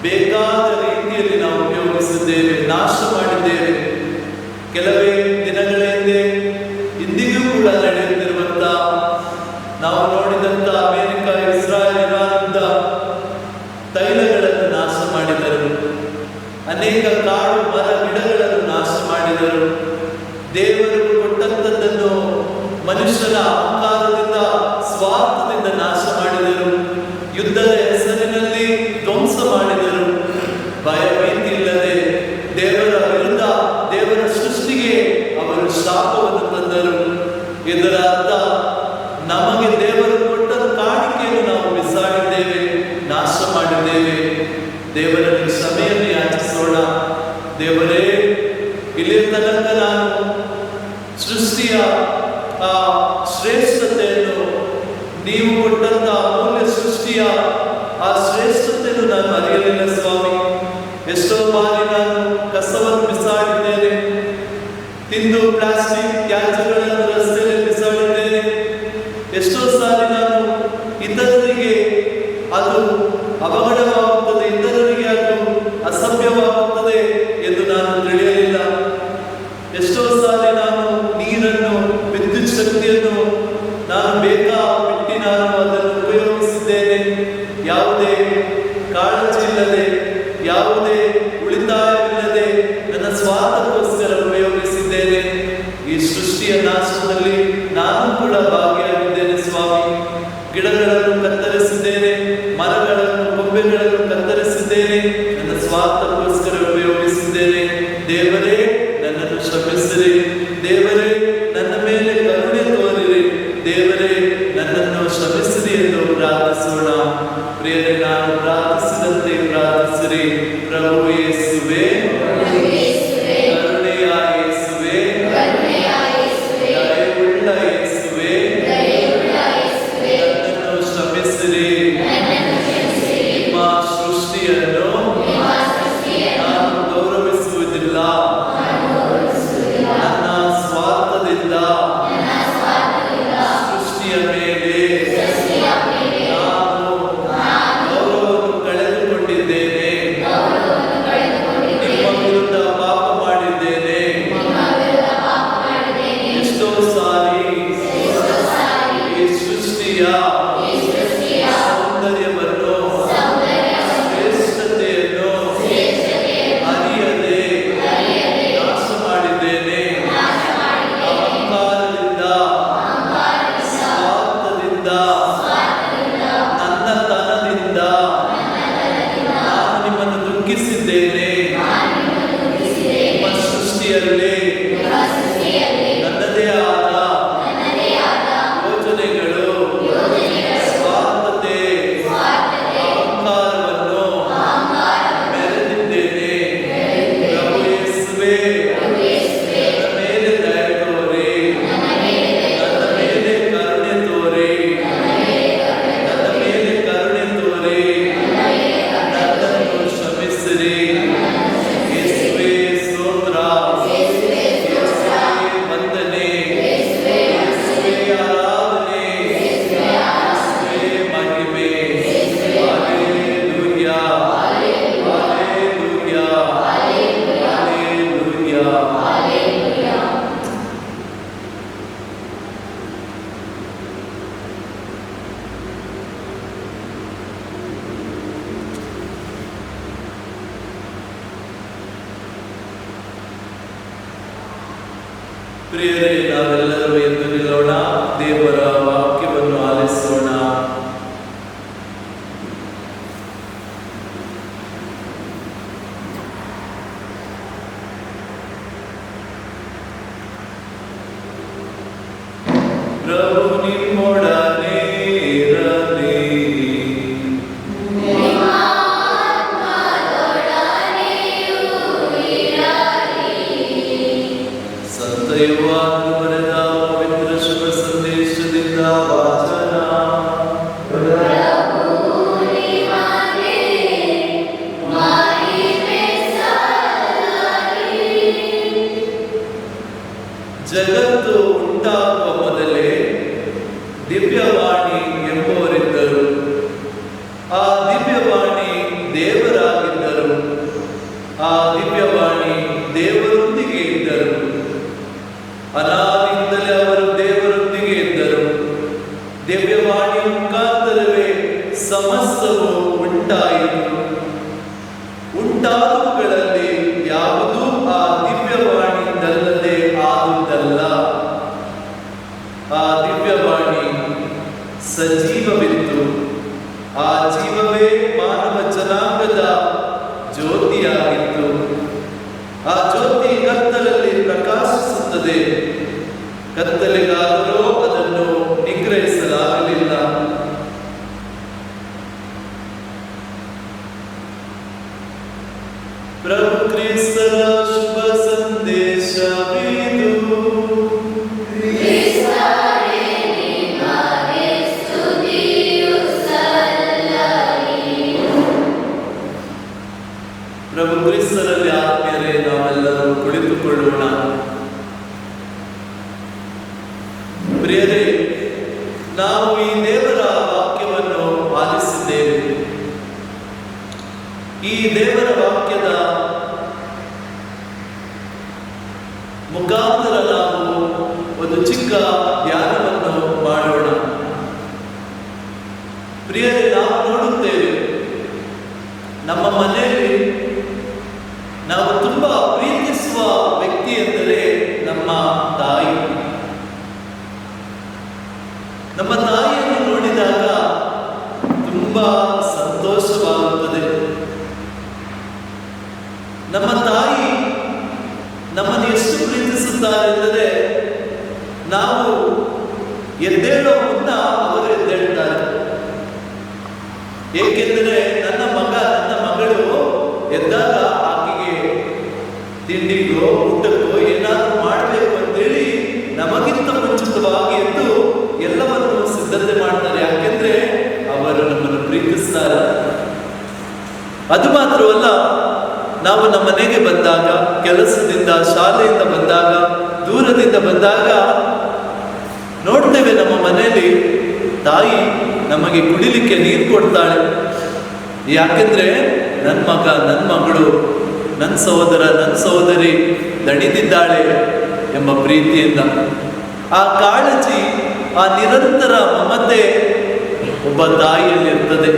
ಬೇಕಾದ ರೀತಿಯಲ್ಲಿ ನಾವು ಉಪಯೋಗಿಸಿದ್ದೇವೆ, ನಾಶ ಮಾಡಿದ್ದೇವೆ. ಕೆಲವೇ ದಿನಗಳ ಹಿಂದೆ ಇಂದಿಗೂ ಕೂಡ ನಡೆಯುತ್ತಿರುವಂತ ನಾವು ನೋಡಿದಂತ ಅಮೆರಿಕ, ಇಸ್ರಾಯೇಲ್, ಇರಾನ್ ತೈಲಗಳನ್ನು ನಾಶ ಮಾಡಿದರು. ಅನೇಕ ಕಾಡು ಮರ ಗಿಡಗಳನ್ನು ನಾಶ ಮಾಡಿದರು. ದೇವರು ಕೊಟ್ಟಂಥದ್ದನ್ನು ಮನುಷ್ಯನ ಅಹಂಕಾರದಿಂದ, ಸ್ವಾರ್ಥದಿಂದ ನಾಶ ಮಾಡಿದರು. ಯುದ್ಧದ ಹೆಸರಿನಲ್ಲಿ ಧ್ವಂಸ ಮಾಡಿದರು. ಭಯ ಭೀತಿ ಇಲ್ಲದೆ ದೇವರ ವಿರುದ್ಧ, ದೇವರ ಸೃಷ್ಟಿಗೆ ಅವರು ಶಾಪವನ್ನು ತಂದರು. ಇದರ ಅರ್ಥ ನಮಗೆ ದೇವರು ಕೊಟ್ಟ ಕಾಣಿಕೆಯನ್ನು ನಾವು ಬಿಸಾಡಿದ್ದೇವೆ, ನಾಶ ಮಾಡಿದ್ದೇವೆ. ದೇವರಲ್ಲಿ ಕ್ಷಮೆಯನ್ನು ಯಾಚಿಸೋಣ. ದೇವರೇ, ಇಲ್ಲಿ ತನಕ ನಾನು ಸೃಷ್ಟಿಯ ಆ ಶ್ರೇಷ್ಠತೆಯನ್ನು, ನೀವು ಕೊಟ್ಟಂತ ಅಮೂಲ್ಯ ಸೃಷ್ಟಿಯ ಆ ಶ್ರೇಷ್ಠತೆಯನ್ನು ನಾನು ಅರಿಯಲಿಲ್ಲ ಸ್ವಾಮಿ. ಎಷ್ಟೋ ಬಾರಿ ನಾನು ಕಸವನ್ನು ಬಿಸಾಡಿದ್ದೇನೆ, ತಿಂದು ಪ್ಲಾಸ್ಟಿಕ್ ತ್ಯಾಜ್ಯಗಳನ್ನು ರಸ್ತೆಯಲ್ಲಿ ಬಿಸಾಡಿದ್ದೇನೆ. ಎಷ್ಟೋ ಸಾರಿ ನಾನು ಇತರರಿಗೆ ಅದು ಅವಘಡವಾಗುತ್ತದೆ, ಇತರರಿಗೆ ಅದು ಅಸಭ್ಯವಾಗುತ್ತದೆ ಎಂದು ನಾನು ತಿಳಿಯಲಿಲ್ಲ. ಎಷ್ಟೋ ಸಾರಿ ನಾನು ನೀರನ್ನು, ವಿದ್ಯುತ್ ಶಕ್ತಿಯನ್ನು ನಾನು ಬೇಕಾ ಬಿಟ್ಟು ನಾನು ಅದನ್ನು ಉಪಯೋಗಿಸಿದ್ದೇನೆ. ಯಾವುದೇ ಕಾಳಜಿ ಇಲ್ಲದೆ, ಯಾವುದೇ ಉಳಿತಾಯವಿಲ್ಲದೆ ನನ್ನ ಸ್ವಾರ್ಥಕ್ಕೋಸ್ಕರ ಉಪಯೋಗಿಸಿದ್ದೇನೆ. ಈ ಸೃಷ್ಟಿಯ ನಾಶದಲ್ಲಿ ನಾನು ಕೂಡ ಭಾಗಿಯಾಗಿದ್ದೇನೆ ಸ್ವಾಮಿ. ಗಿಡಗಳನ್ನು ಕತ್ತರಿಸಿದ್ದೇನೆ, ಮರಗಳನ್ನು, ಕೊಂಬೆಗಳನ್ನು ಕತ್ತರಿಸಿದ್ದೇನೆ, ನನ್ನ ಸ್ವಾರ್ಥಕ್ಕೋಸ್ಕರ ಉಪಯೋಗಿಸಿದ್ದೇನೆ. ದೇವರೇ, ನನ್ನನ್ನು ಕ್ಷಮಿಸಿರಿ. ದೇವರೇ, ನನ್ನ ಮೇಲೆ ಕರುಣೆ ತೋರಿರಿ. ದೇವರೇ, ನನ್ನನ್ನು ಕ್ಷಮಿಸಿರಿ ಎಂದು ಪ್ರಾರ್ಥಿಸೋಣ. ಪ್ರಿಯರೇ, ನಾನು ಪ್ರಾರ್ಥಿಸಿದಂತೆ ಪ್ರಾರ್ಥಿಸಿರಿ. ಪ್ರಭು ಯೇಸುವೇ, ಕರುಣೆಯ ಯೇಸುವೇ, ದಯೆಯುಳ್ಳ ಯೇಸುವೇ, ನನ್ನನ್ನು ಕ್ಷಮಿಸಿರಿ. ನಿಮ್ಮ ಸೃಷ್ಟಿಯನ್ನು ನಾನು ಗೌರವಿಸುವುದಿಲ್ಲ. ನನ್ನ ಸ್ವಾರ್ಥದಿಂದ ಸೃಷ್ಟಿಯ ಮೇಲೆ ನಾನು ಗೌರವವನ್ನು ಕಳೆದುಕೊಂಡಿದ್ದೇನೆ. ನಿಮ್ಮ ವಿರುದ್ಧ ಪಾಪ ಮಾಡಿದ್ದೇನೆ. ಎಷ್ಟೋ ಸಾರಿ ಈ ಸೃಷ್ಟಿಯ ಸೌಂದರ್ಯವನ್ನು, ಶ್ರೇಷ್ಠತೆಯನ್ನು ಅರಿಯದೆ ನಾಶ ಮಾಡಿದ್ದೇನೆ. ಅಹಂಕಾರದಿಂದ, ಸ್ವಾರ್ಥದಿಂದ, ನನ್ನತನದಿಂದ ನಾನು ನಿಮ್ಮನ್ನು ದುಃಖಿಸಿದ್ದೇನೆ. ನಿಮ್ಮ ಸೃಷ್ಟಿಯಲ್ಲಿ ನನ್ನದೇ ಆದ ಯೋಜನೆಗಳು, ಸ್ವಾರ್ಥತೆ, ಅಹಂಕಾರವನ್ನು ಮೆರೆದಿದ್ದೇನೆ. ಪ್ರಭು ಯೇಸುವೇ, ನನ್ನ ಮೇಲೆ ದಯ ತೋರಿ. ಪ್ರಿಯರೇ, ನಾವೆಲ್ಲರೂ ಎದ್ದು ನಿಲ್ಲೋಣ, ದೇವರ ವಾಕ್ಯವನ್ನು ಆಲಿಸೋಣ. ಪ್ರಭು ನಿಮ್ಮೊಡನೆ ಇರಲಿ. ಸಂತ ಯೋಹಾನನು ಬರೆದ ಪವಿತ್ರ ಶುಭ ಸಂದೇಶದಿಂದ ವಾಚನ. ಜಗತ್ತು ಉಂಟಾಗುವ ಮೊದಲೇ ದಿವ್ಯವಾಣಿ ಎಂಬುವರಿದ್ದರು. ಆ ದಿವ್ಯವಾಣಿ ದೇವರಾಗಿದ್ದರು. ಆ ದಿವ್ಯವಾಣಿ ದೇವರೊಂದಿಗೆ ಇದ್ದರು. ಅನಾದಿಯಿಂದಲೇ ಅವರು ದೇವರೊಂದಿಗೆ ಇದ್ದರು. ದಿವ್ಯವಾಣಿಯ ಮುಖಾಂತರವೇ ಸಮಸ್ತವು ಉಂಟಾಯಿತು. ಉಂಟಾದವುಗಳಲ್ಲಿ ಯಾವುದೂ ಆ ದಿವ್ಯವಾಣಿಯಿಂದಲ್ಲದೆ ಆದುದಲ್ಲ. ಆ ದಿವ್ಯವಾಣಿ ಸಜೀವವಿತ್ತು. ಆ ಜೀವವೇ ಮಾನವ ಜನಾಂಗದ ಜ್ಯೋತಿಯಾಗಿತ್ತು. ಆ ಜ್ಯೋತಿ ಕತ್ತಲಲ್ಲಿ ಪ್ರಕಾಶಿಸುತ್ತದೆ. ಕತ್ತಲೆಗಾದರೂ ಅದನ್ನು ನಿಗ್ರಹಿಸಲಾಗಲಿಲ್ಲ. ಪ್ರಭು ಕ್ರಿಸ್ತರ ಶುಭ ಸಂದೇಶವಿದು. ಪ್ರಭು ಕ್ರಿಸ್ತರಲ್ಲಿ ಆತ್ಮೀಯರೇ, ನಾವೆಲ್ಲರೂ ಕುಳಿತುಕೊಳ್ಳೋಣ. ಪ್ರಿಯರೇ, ನಾವು ಈ ದೇವರ ವಾಕ್ಯವನ್ನು ಆಲಿಸಿದ್ದೇವೆ. ಈ ದೇವರ ವಾಕ್ಯದ ಮುಖಾಂತರ ನಾವು ಒಂದು ಚಿಕ್ಕ ಧ್ಯಾನವನ್ನು ಮಾಡೋಣ. ಪ್ರಿಯರೇ, ನಾವು ನೋಡುತ್ತೇವೆ, ನಮ್ಮ ಮನೆಯಲ್ಲಿ ನಾವು ತುಂಬಾ ಪ್ರೀತಿಸುವ ವ್ಯಕ್ತಿ ಎಂದರೆ ನಮ್ಮ ತಾಯಿ. ನಮ್ಮ ತಾಯಿಯನ್ನು ನೋಡಿದಾಗ ತುಂಬಾ ಸಂತೋಷವಾಗುತ್ತದೆ. ನಮ್ಮ ತಾಯಿ ನಮ್ಮನ್ನು ಎಷ್ಟು ಪ್ರೀತಿಸುತ್ತಾರೆ ಎಂದರೆ, ನಾವು ಎದ್ದೇಳೋ ಮುನ್ನ ಅವರು ಎದ್ದೇಳ್ತಾರೆ. ಏಕೆಂದರೆ ನನ್ನ ಮಗಳು ಎದ್ದಾಗ ಆಕೆಗೆ ತಿಂಡಿಗೋ ಊಟಕ್ಕೋ ಏನಾದರೂ ಮಾಡಬೇಕು ಅಂತೇಳಿ ನಮಗಿಂತ ಮುಂಚಿತವಾಗಿ ಎದ್ದು ಎಲ್ಲವನ್ನು ಸಿದ್ಧತೆ ಮಾಡ್ತಾರೆ. ಯಾಕೆಂದ್ರೆ ಅವರು ನಮ್ಮನ್ನು ಪ್ರೀತಿಸ್ತಾರೆ. ಅದು ಮಾತ್ರವಲ್ಲ, ನಾವು ನಮ್ಮ ಮನೆಗೆ ಬಂದಾಗ, ಕೆಲಸದಿಂದ ಶಾಲೆಯಿಂದ ಬಂದಾಗ, ದೂರದಿಂದ ಬಂದಾಗ ನೋಡ್ತೇವೆ, ನಮ್ಮ ಮನೆಯಲ್ಲಿ ತಾಯಿ ನಮಗೆ ಕುಡಿಲಿಕ್ಕೆ ನೀರು ಕೊಡ್ತಾಳೆ. ಯಾಕೆಂದ್ರೆ ನನ್ನ ಮಗ, ನನ್ನ ಮಗಳು, ನನ್ನ ಸಹೋದರ, ನನ್ನ ಸಹೋದರಿ ದಣಿದಿದ್ದಾಳೆ ಎಂಬ ಪ್ರೀತಿಯಿಂದ. ಆ ಕಾಳಜಿ, ಆ ನಿರಂತರ ಮಮತೆ ಒಬ್ಬ ತಾಯಿಯಲ್ಲಿರ್ತದೆ,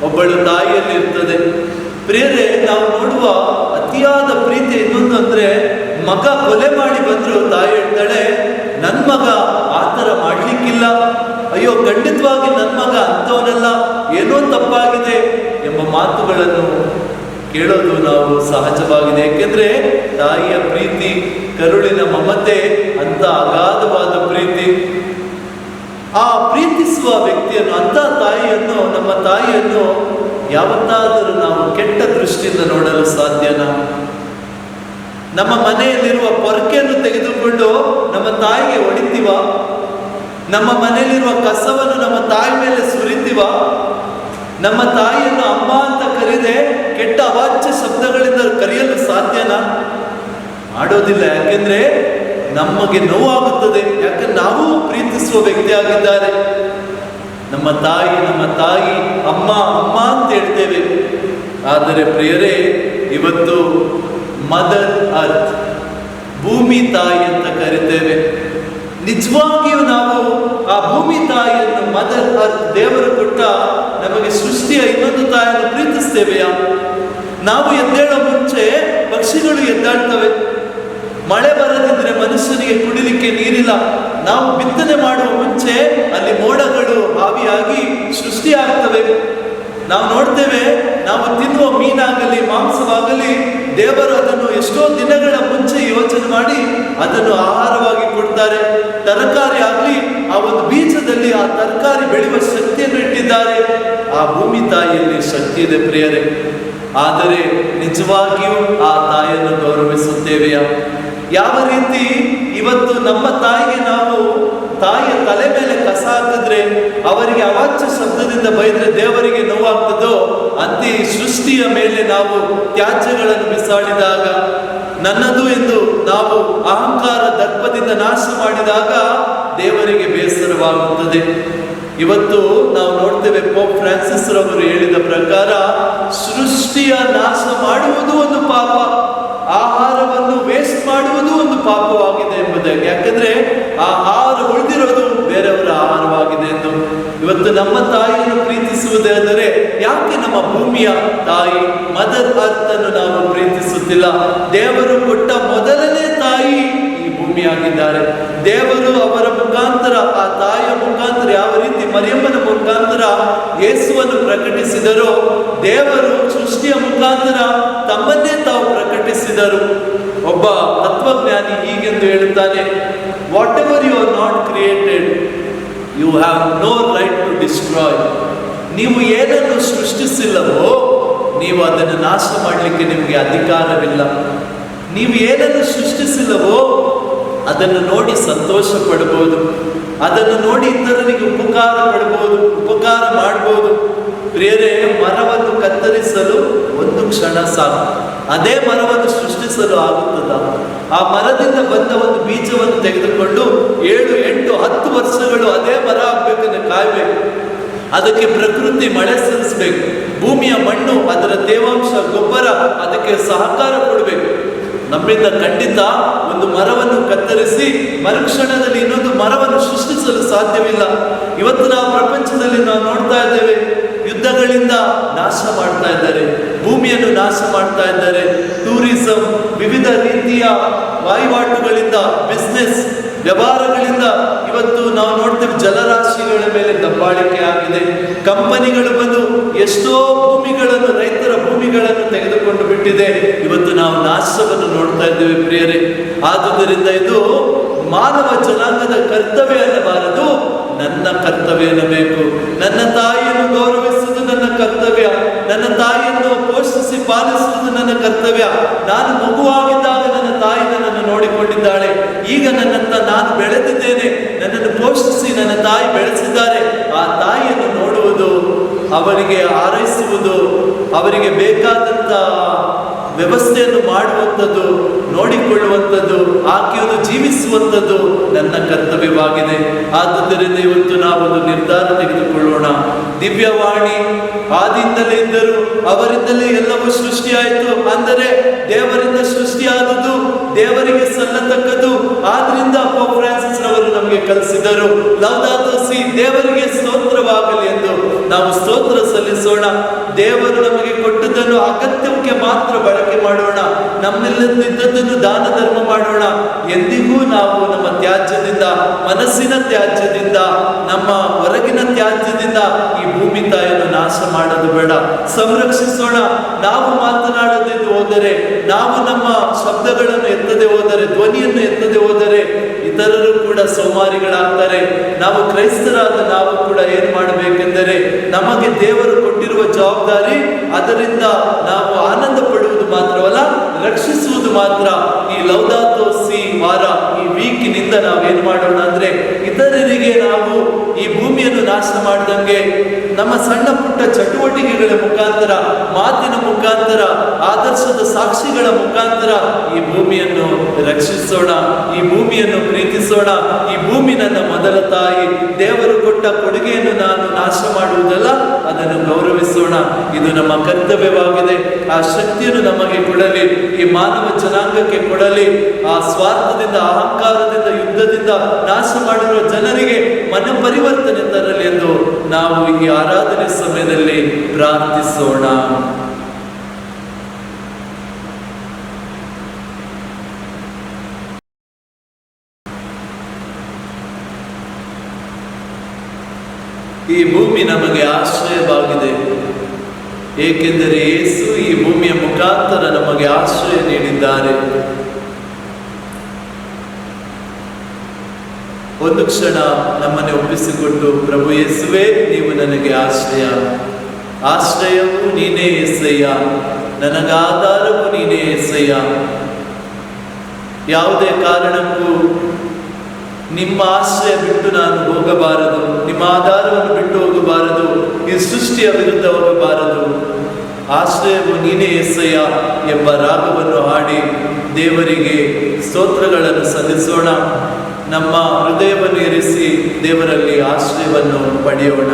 ಒಬ್ಬಳು ತಾಯಿಯಲ್ಲಿರ್ತದೆ. ಪ್ರಿಯರೇ, ನಾವು ನೋಡುವ ಅತಿಯಾದ ಪ್ರೀತಿ ಇನ್ನೊಂದು ಅಂದ್ರೆ, ಮಗ ಕೊಲೆ ಮಾಡಿ ಬಂದ್ರು ತಾಯಿ ಹೇಳ್ತಾಳೆ, ನನ್ನ ಮಗ ಆ ಥರ ಮಾಡ್ಲಿಕ್ಕಿಲ್ಲ, ಅಯ್ಯೋ ಖಂಡಿತವಾಗಿ ನನ್ನ ಮಗ ಅಂಥವನಲ್ಲ, ಏನೋ ತಪ್ಪಾಗಿದೆ ಎಂಬ ಮಾತುಗಳನ್ನು ಕೇಳೋದು ನಾವು ಸಹಜವಾಗಿದೆ. ಏಕೆಂದ್ರೆ ತಾಯಿಯ ಪ್ರೀತಿ, ಕರುಳಿನ ಮಮತೆ ಅಂತ ಅಗಾಧವಾದ ಪ್ರೀತಿ. ಆ ಪ್ರೀತಿಸುವ ವ್ಯಕ್ತಿಯನ್ನು, ಅಂತ ತಾಯಿಯನ್ನು, ನಮ್ಮ ತಾಯಿಯನ್ನು ಯಾವತ್ತಾದರೂ ನಾವು ಕೆಟ್ಟ ದೃಷ್ಟಿಯಿಂದ ನೋಡಲು ಸಾಧ್ಯನಾ? ನಮ್ಮ ಮನೆಯಲ್ಲಿರುವ ಪೊರಕೆಯನ್ನು ತೆಗೆದುಕೊಂಡು ನಮ್ಮ ತಾಯಿಗೆ ಹೊಡಿತೀವ? ನಮ್ಮ ಮನೆಯಲ್ಲಿರುವ ಕಸವನ್ನು ನಮ್ಮ ತಾಯಿ ಮೇಲೆ ಸುರಿತೀವ? ನಮ್ಮ ತಾಯಿಯನ್ನು ಅಮ್ಮ ಅಂತ ಕರೆದೆ ಕೆಟ್ಟ ಅವಾಚ್ಯ ಶಬ್ದಗಳಿಂದ ಕರೆಯಲು ಸಾಧ್ಯನಾ? ಮಾಡೋದಿಲ್ಲ. ಯಾಕೆಂದ್ರೆ ನಮಗೆ ನೋವಾಗುತ್ತದೆ. ಯಾಕಂದ್ರೆ ನಾವು ಪ್ರೀತಿಸುವ ವ್ಯಕ್ತಿ ಆಗಿದ್ದಾರೆ. ನಮ್ಮ ತಾಯಿ ಅಮ್ಮ ಅಮ್ಮ ಅಂತ ಹೇಳ್ತೇವೆ. ಆದರೆ ಪ್ರಿಯರೇ, ಇವತ್ತು ಮದರ್ ಅರ್ತ್, ಭೂಮಿ ತಾಯಿ ಅಂತ ಕರಿತೇವೆ. ನಿಜವಾಗಿಯೂ ನಾವು ಆ ಭೂಮಿ ತಾಯಿಯನ್ನು ಮದರ್ ಅರ್ತ್, ದೇವರು ಕೊಟ್ಟ ನಮಗೆ ಸೃಷ್ಟಿಯ ಇನ್ನೊಂದು ತಾಯಿಯನ್ನು ಪ್ರೀತಿಸ್ತೇವೆಯಾ? ನಾವು ಎದ್ದೇಳೋ ಮುಂಚೆ ಪಕ್ಷಿಗಳು ಎದ್ದಾಡ್ತವೆ. ಮಳೆ ಬರದಿದ್ರೆ ಮನುಷ್ಯನಿಗೆ ಕುಡಿಲಿಕ್ಕೆ ನೀರಿಲ್ಲ. ನಾವು ಬಿತ್ತನೆ ಮಾಡುವ ಮುಂಚೆ ಅಲ್ಲಿ ಮೋಡಗಳು ಆವಿಯಾಗಿ ಸೃಷ್ಟಿಯಾಗ್ತವೆ. ನಾವು ನೋಡ್ತೇವೆ, ನಾವು ತಿನ್ನುವ ಮೀನಾಗಲಿ ಮಾಂಸವಾಗಲಿ ದೇವರು ಅದನ್ನು ಎಷ್ಟೋ ದಿನಗಳ ಮುಂಚೆ ಯೋಚನೆ ಮಾಡಿ ಅದನ್ನು ಆಹಾರವಾಗಿ ಕೊಡ್ತಾರೆ. ತರಕಾರಿ ಆಗಲಿ ಆ ಒಂದು ಬೀಜದಲ್ಲಿ ಆ ತರಕಾರಿ ಬೆಳೆಯುವ ಶಕ್ತಿಯನ್ನು ಇಟ್ಟಿದ್ದಾರೆ. ಆ ಭೂಮಿ ತಾಯಿಯಲ್ಲಿ ಶಕ್ತಿ ಇದೆ ಪ್ರಿಯರೇ. ಆದರೆ ನಿಜವಾಗಿಯೂ ಆ ತಾಯಿಯನ್ನು ಗೌರವಿಸುತ್ತೇವೆಯಾ? ಯಾವ ರೀತಿ ಇವತ್ತು ನಮ್ಮ ತಾಯಿಗೆ ನಾವು ತಾಯಿಯ ತಲೆ ಮೇಲೆ ಕಸ ಹಾಕಿದ್ರೆ, ಅವರಿಗೆ ಅವಾಚ್ಯ ಶಬ್ದದಿಂದ ಬೈದ್ರೆ ದೇವರಿಗೆ ನೋವಾಗ್ತದೋ, ಅಂತೆ ಸೃಷ್ಟಿಯ ಮೇಲೆ ನಾವು ತ್ಯಾಜ್ಯಗಳನ್ನು ಬಿಸಾಡಿದಾಗ, ನನ್ನದು ಎಂದು ನಾವು ಅಹಂಕಾರ ದರ್ಪದಿಂದ ನಾಶ ಮಾಡಿದಾಗ ದೇವರಿಗೆ ಬೇಸರವಾಗುತ್ತದೆ. ಇವತ್ತು ನಾವು ನೋಡ್ತೇವೆ, ಪೋಪ್ ಫ್ರಾನ್ಸಿಸ್ ರವರು ಹೇಳಿದ ಪ್ರಕಾರ ಸೃಷ್ಟಿಯ ನಾಶ ಮಾಡುವುದು ಒಂದು ಪಾಪ, ಆಹಾರವನ್ನು ವೇಸ್ಟ್ ಮಾಡುವುದು ಒಂದು ಪಾಪವಾಗಿದೆ ಎಂಬುದಾಗಿ. ಯಾಕಂದ್ರೆ ಆ ಆಹಾರ ಉಳಿದಿರೋದು ಬೇರೆಯವರ ಆಹಾರವಾಗಿದೆ ಎಂದು. ಇವತ್ತು ನಮ್ಮ ತಾಯಿಯನ್ನು ಪ್ರೀತಿಸುವುದಾದರೆ ಯಾಕೆ ನಮ್ಮ ಭೂಮಿಯ ತಾಯಿ ಮದರ್ ಅರ್ತ್ ಅನ್ನು ನಾವು ಪ್ರೀತಿಸುತ್ತಿಲ್ಲ? ದೇವರು ಕೊಟ್ಟ ಮೊದಲನೇ ತಾಯಿ ಈ ಭೂಮಿಯಾಗಿದ್ದಾರೆ. ದೇವರು ಅವರ ಮುಖಾಂತರ, ಆ ತಾಯಿಯ ಮುಖಾಂತರ, ಯಾವ ರೀತಿ ಮರಿಯಮ್ಮನ ಮುಖಾಂತರ ಯೇಸುವನ್ನು ಪ್ರಕಟಿಸಿದರೋ, ದೇವರು ಸೃಷ್ಟಿಯ ಮುಖಾಂತರ ತಮ್ಮನ್ನೇ ತಾವು ಪ್ರಕಟಿಸಿದರು. ಒಬ್ಬ ತತ್ವಜ್ಞಾನಿ ಹೀಗೆಂದು ಹೇಳುತ್ತಾನೆ, whatever you are not created you have no right to destroy. ನೀವು ಏನನ್ನು ಸೃಷ್ಟಿಸಿಲ್ಲವೋ ನೀವು ಅದನ್ನು ನಾಶ ಮಾಡಲಿಕ್ಕೆ ನಿಮಗೆ ಅಧಿಕಾರವಿಲ್ಲ. ನೀವು ಏನನ್ನು ಸೃಷ್ಟಿಸಿಲ್ಲವೋ ಅದನ್ನು ನೋಡಿ ಸಂತೋಷ ಪಡಬಹುದು, ಅದನ್ನು ನೋಡಿ ಇತರರಿಗೆ ಉಪಕಾರ ಪಡಬಹುದು, ಉಪಕಾರ ಮಾಡಬಹುದು. ಪ್ರಿಯರೇ, ಮರವನ್ನು ಕತ್ತರಿಸಲು ಒಂದು ಕ್ಷಣ ಸಾಕು, ಅದೇ ಮರವನ್ನು ಸೃಷ್ಟಿಸಲು ಆಗುತ್ತದ? ಆ ಮರದಿಂದ ಬಂದ ಒಂದು ಬೀಜವನ್ನು ತೆಗೆದುಕೊಂಡು 7, 8, 10 ವರ್ಷಗಳು ಅದೇ ಮರ ಆಗ್ಬೇಕಂದ್ರೆ ಕಾಯ್ಬೇಕು. ಅದಕ್ಕೆ ಪ್ರಕೃತಿ ಮಳೆ ಸುರಿಸಬೇಕು, ಭೂಮಿಯ ಮಣ್ಣು, ಅದರ ತೇವಾಂಶ, ಗೊಬ್ಬರ ಅದಕ್ಕೆ ಸಹಕಾರ ಕೊಡಬೇಕು. ನಮ್ಮಿಂದ ಖಂಡಿತ ಒಂದು ಮರವನ್ನು ಕತ್ತರಿಸಿ ಮರುಕ್ಷಣದಲ್ಲಿ ಇನ್ನೊಂದು ಮರವನ್ನು ಸೃಷ್ಟಿಸಲು ಸಾಧ್ಯವಿಲ್ಲ. ಇವತ್ತು ನಾವು ಪ್ರಪಂಚದಲ್ಲಿ ನಾವು ನೋಡ್ತಾ ಇದ್ದೇವೆ, ಯುದ್ಧಗಳಿಂದ ನಾಶ ಮಾಡ್ತಾ ಇದ್ದಾರೆ, ಭೂಮಿಯನ್ನು ನಾಶ ಮಾಡ್ತಾ ಇದ್ದಾರೆ. ಟೂರಿಸಂ, ವಿವಿಧ ರೀತಿಯ ವಹಿವಾಟುಗಳಿಂದ, ಬಿಸ್ನೆಸ್ ವ್ಯವಹಾರಗಳಿಂದ ಇವತ್ತು ನಾವು ನೋಡ್ತೇವೆ ಜಲರಾಶಿಗಳ ಮೇಲೆ ದಬ್ಬಾಳಿಕೆ ಆಗಿದೆ. ಕಂಪನಿಗಳು ಬಂದು ಎಷ್ಟೋ ಭೂಮಿಗಳನ್ನು, ರೈತರ ಭೂಮಿಗಳನ್ನು ತೆಗೆದುಕೊಂಡು ಬಿಟ್ಟಿದೆ. ಇವತ್ತು ನಾವು ನಾಶವನ್ನು ನೋಡ್ತಾ ಇದ್ದೇವೆ ಪ್ರಿಯರೇ. ಆದುದರಿಂದ ಇದು ಮಾನವ ಜನಾಂಗದ ಕರ್ತವ್ಯ ಅನ್ನಬಾರದು, ನನ್ನ ಕರ್ತವ್ಯ ಅನ್ನಬೇಕು. ನನ್ನ ತಾಯಿಯನ್ನು ಗೌರವಿಸುವುದು ನನ್ನ ಕರ್ತವ್ಯ, ನನ್ನ ತಾಯಿಯನ್ನು ಪೋಷಿಸಿ ಪಾಲಿಸುವುದು ನನ್ನ ಕರ್ತವ್ಯ. ನಾನು ಮಗುವಾಗಿದ್ದಾಗ ನನ್ನ ತಾಯಿ ನನ್ನನ್ನು ನೋಡಿಕೊಂಡಿದ್ದಾಳೆ. ಈಗ ನನ್ನಂತ ನಾನು ಬೆಳೆದಿದ್ದೇನೆ, ನನ್ನನ್ನು ಪೋಷಿಸಿ ನನ್ನ ತಾಯಿ ಬೆಳೆಸಿದ್ದಾರೆ. ಆ ತಾಯಿಯನ್ನು ನೋಡುವುದು, ಅವರಿಗೆ ಹಾರೈಸುವುದು, ಅವರಿಗೆ ಬೇಕಾದಂತ ವ್ಯವಸ್ಥೆಯನ್ನು ಮಾಡುವಂಥದ್ದು, ನೋಡಿಕೊಳ್ಳುವಂಥದ್ದು, ಆಕೆಯನ್ನು ಜೀವಿಸುವಂಥದ್ದು ನನ್ನ ಕರ್ತವ್ಯವಾಗಿದೆ. ಆದುದರಿಂದ ಇವತ್ತು ನಾವೊಂದು ನಿರ್ಧಾರ ತೆಗೆದುಕೊಳ್ಳೋಣ. ದಿವ್ಯವಾಣಿ ಆದಿಯಿಂದಲೇ ಇದ್ದರು, ಅವರಿಂದಲೇ ಎಲ್ಲವೂ ಸೃಷ್ಟಿಯಾಯಿತು. ಅಂದರೆ ದೇವರಿಂದ ಸೃಷ್ಟಿಯಾದದ್ದು ದೇವರಿಗೆ ಸಲ್ಲತಕ್ಕದ್ದು. ಆದ್ರಿಂದ ಪೋಪ್ ಫ್ರಾನ್ಸಿಸ್ ರವರು ನಮಗೆ ಕಲಿಸಿದರು, ಲೌದಾತೋ ಸಿ, ದೇವರಿಗೆ ಸ್ತೋತ್ರವಾಗಲಿ ಎಂದು ನಾವು ಸ್ತೋತ್ರ ಸಲ್ಲಿಸೋಣ. ದೇವರು ನಮಗೆ ಕೊಟ್ಟದ್ದನ್ನು ಅಗತ್ಯಕ್ಕೆ ಮಾತ್ರ ಬಳಕೆ ಮಾಡೋಣ, ನಮ್ಮೆಲ್ಲದಿದ್ದದ್ದನ್ನು ದಾನ ಧರ್ಮ ಮಾಡೋಣ. ಎಂದಿಗೂ ನಾವು ನಮ್ಮ ತ್ಯಾಜ್ಯದಿಂದ, ಮನಸ್ಸಿನ ತ್ಯಾಜ್ಯದಿಂದ, ನಮ್ಮ ಹೊರಗಿನ ತ್ಯಾಜ್ಯದಿಂದ ಈ ಭೂಮಿ ತಾಯಿಯನ್ನು ನಾಶ ಮಾಡೋದು ಬೇಡ, ಸಂರಕ್ಷಿಸೋಣ. ನಾವು ಮಾತನಾಡದೆ ಹೋದರೆ, ನಾವು ನಮ್ಮ ಶಬ್ದಗಳನ್ನು ಎತ್ತದೆ ಹೋದರೆ, ಧ್ವನಿಯನ್ನು ಎತ್ತದೆ ಹೋದರೆ ಇತರರು ಕೂಡ ಸೋಮಾರಿಗಳಾಗ್ತಾರೆ. ನಾವು ಕ್ರೈಸ್ತರಾದ ನಾವು ಕೂಡ ಏನು ಮಾಡಬೇಕೆಂದರೆ, ನಮಗೆ ದೇವರು ಕೊಟ್ಟಿರುವ ಜವಾಬ್ದಾರಿ, ಅದರಿಂದ ನಾವು ಆನಂದ ಪಡುವುದು ಮಾತ್ರವಲ್ಲ, ರಕ್ಷಿಸುವುದು ಮಾತ್ರ. ಈ ಲೌದಾತೋ ಸಿ ವಾರ, ಈ ವೀಕಿನಿಂದ ನಾವೇನು ಮಾಡೋಣ ಅಂದ್ರೆ, ಇತರರಿಗೆ ನಾವು ಈ ಭೂಮಿಯನ್ನು ನಾಶ ಮಾಡಿದಂಗೆ ನಮ್ಮ ಸಣ್ಣ ಪುಟ್ಟ ಚಟುವಟಿಕೆಗಳ ಮುಖಾಂತರ, ಮಾತಿನ ಮುಖಾಂತರ, ಆದರ್ಶದ ಸಾಕ್ಷಿಗಳ ಮುಖಾಂತರ ಈ ಭೂಮಿಯನ್ನು ರಕ್ಷಿಸೋಣ, ಈ ಭೂಮಿಯನ್ನು ಪ್ರೀತಿಸೋಣ, ಈ ಭೂಮಿ ನನ್ನ ಮೊದಲ ತಾಯಿ, ದೇವರು ಕೊಟ್ಟ ಕೊಡುಗೆಯನ್ನು ನಾನು ನಾಶ ಮಾಡುವುದಲ್ಲ, ಅದನ್ನು ಗೌರವಿಸೋಣ. ಇದು ನಮ್ಮ ಕರ್ತವ್ಯವಾಗಿದೆ. ಆ ಶಕ್ತಿಯನ್ನು ನಮಗೆ ಕೊಡಲಿ, ಈ ಮಾನವ ಜನಾಂಗಕ್ಕೆ ಕೊಡಲಿ. ಆ ಸ್ವಾರ್ಥದಿಂದ, ಅಹಂಕಾರದಿಂದ, ಯುದ್ಧದಿಂದ ನಾಶ ಮಾಡಿರುವ ಜನರಿಗೆ ಮನ ಪರಿವರ್ತನೆ ತರಲಿ ಎಂದು ನಾವು ಈ ಆರಾಧನೆ ಸಮಯದಲ್ಲಿ ಪ್ರಾರ್ಥಿಸೋಣ. ಈ ಭೂಮಿ ನಮಗೆ ಆಶ್ರಯವಾಗಿದೆ, ಏಕೆಂದರೆ ಯೇಸು ಈ ಭೂಮಿಯ ಮುಖಾಂತರ ನಮಗೆ ಆಶ್ರಯ ನೀಡಿದ್ದಾರೆ. ಒಂದು ಕ್ಷಣ ನಮ್ಮನ್ನು ಒಪ್ಪಿಸಿಕೊಟ್ಟು, ಪ್ರಭು ಯೇಸುವೇ, ನೀವು ನನಗೆ ಆಶ್ರಯ, ಆಶ್ರಯವು ನೀನೇ ಯೇಸಯ್ಯ, ನನಗಾಧಾರವು ನೀನೇ ಯೇಸಯ್ಯ. ಯಾವುದೇ ಕಾರಣಕ್ಕೂ ನಿಮ್ಮ ಆಶ್ರಯ ಬಿಟ್ಟು ನಾನು ಹೋಗಬಾರದು, ನಿಮ್ಮ ಆಧಾರವನ್ನು ಬಿಟ್ಟು ಹೋಗಬಾರದು, ಈ ಸೃಷ್ಟಿಯ ವಿರುದ್ಧ ಹೋಗಬಾರದು. ಆಶ್ರಯವು ನೀನೇ ಯೇಸಯ್ಯ ಎಂಬ ರಾಗವನ್ನು ಹಾಡಿ ದೇವರಿಗೆ ಸ್ತೋತ್ರಗಳನ್ನು ಸಲ್ಲಿಸೋಣ. ನಮ್ಮ ಹೃದಯವನ್ನು ಇರಿಸಿ ದೇವರಲ್ಲಿ ಆಶ್ರಯವನ್ನು ಪಡೆಯೋಣ.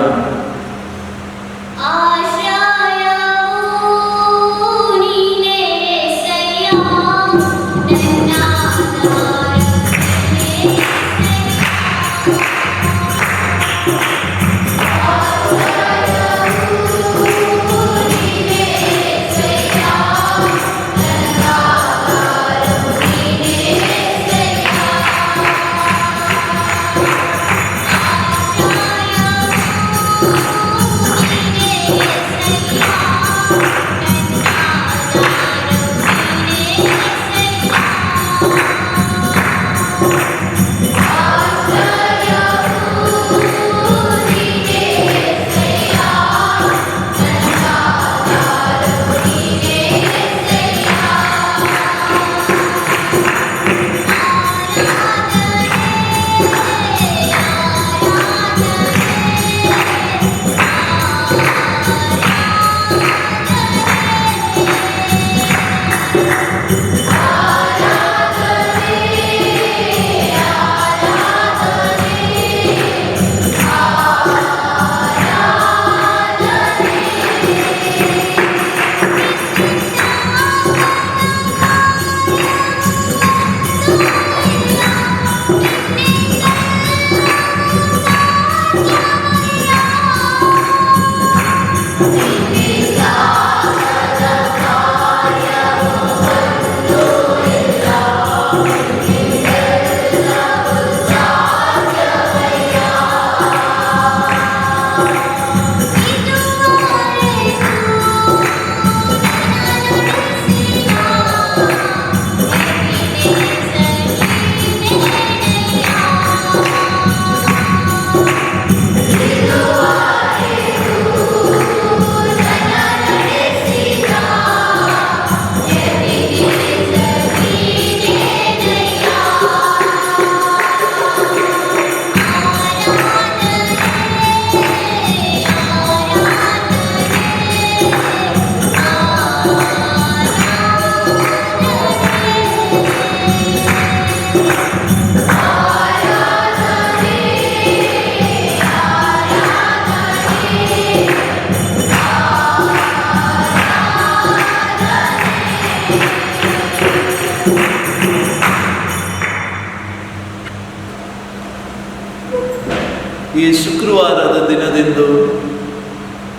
ಈ ಶುಕ್ರವಾರದ ದಿನದಂದು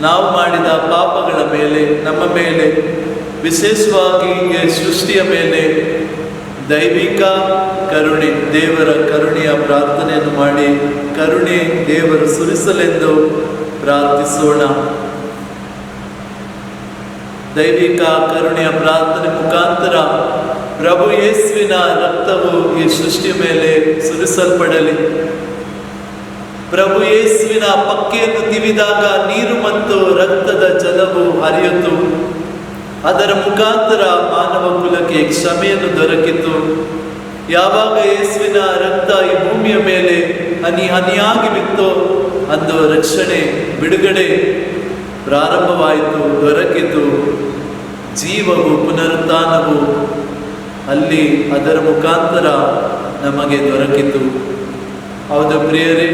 ನಾವು ಮಾಡಿದ ಪಾಪಗಳ ಮೇಲೆ, ನಮ್ಮ ಮೇಲೆ, ವಿಶೇಷವಾಗಿ ಈ ಸೃಷ್ಟಿಯ ಮೇಲೆ ದೈವಿಕ ಕರುಣೆ, ದೇವರ ಕರುಣೆಯ ಪ್ರಾರ್ಥನೆಯನ್ನು ಮಾಡಿ ಕರುಣೆ ದೇವರು ಸುರಿಸಲೆಂದು ಪ್ರಾರ್ಥಿಸೋಣ. ದೈವಿಕ ಕರುಣೆಯ ಪ್ರಾರ್ಥನೆ ಮುಖಾಂತರ ಪ್ರಭು ಯೇಸುವಿನ ರಕ್ತವು ಈ ಸೃಷ್ಟಿಯ ಮೇಲೆ ಸುರಿಸಲ್ಪಡಲಿ. ಪ್ರಭು ಯೇಸುವಿನ ಪಕ್ಕೆಯನ್ನು ತಿವಿದಾಗ ನೀರು ಮತ್ತು ರಕ್ತದ ಜಲವು ಹರಿಯಿತು. ಅದರ ಮುಖಾಂತರ ಮಾನವ ಕುಲಕ್ಕೆ ಕ್ಷಮೆಯನ್ನು ದೊರಕಿತು. ಯಾವಾಗ ಯೇಸುವಿನ ರಕ್ತ ಈ ಭೂಮಿಯ ಮೇಲೆ ಹನಿ ಹನಿಯಾಗಿ ಬಿತ್ತೋ ಅಂದು ರಕ್ಷಣೆ, ಬಿಡುಗಡೆ ಪ್ರಾರಂಭವಾಯಿತು, ದೊರಕಿತು. ಜೀವವು, ಪುನರುತ್ಥಾನವು ಅಲ್ಲಿ ಅದರ ಮುಖಾಂತರ ನಮಗೆ ದೊರಕಿತು. ಹೌದು ಪ್ರಿಯರೇ,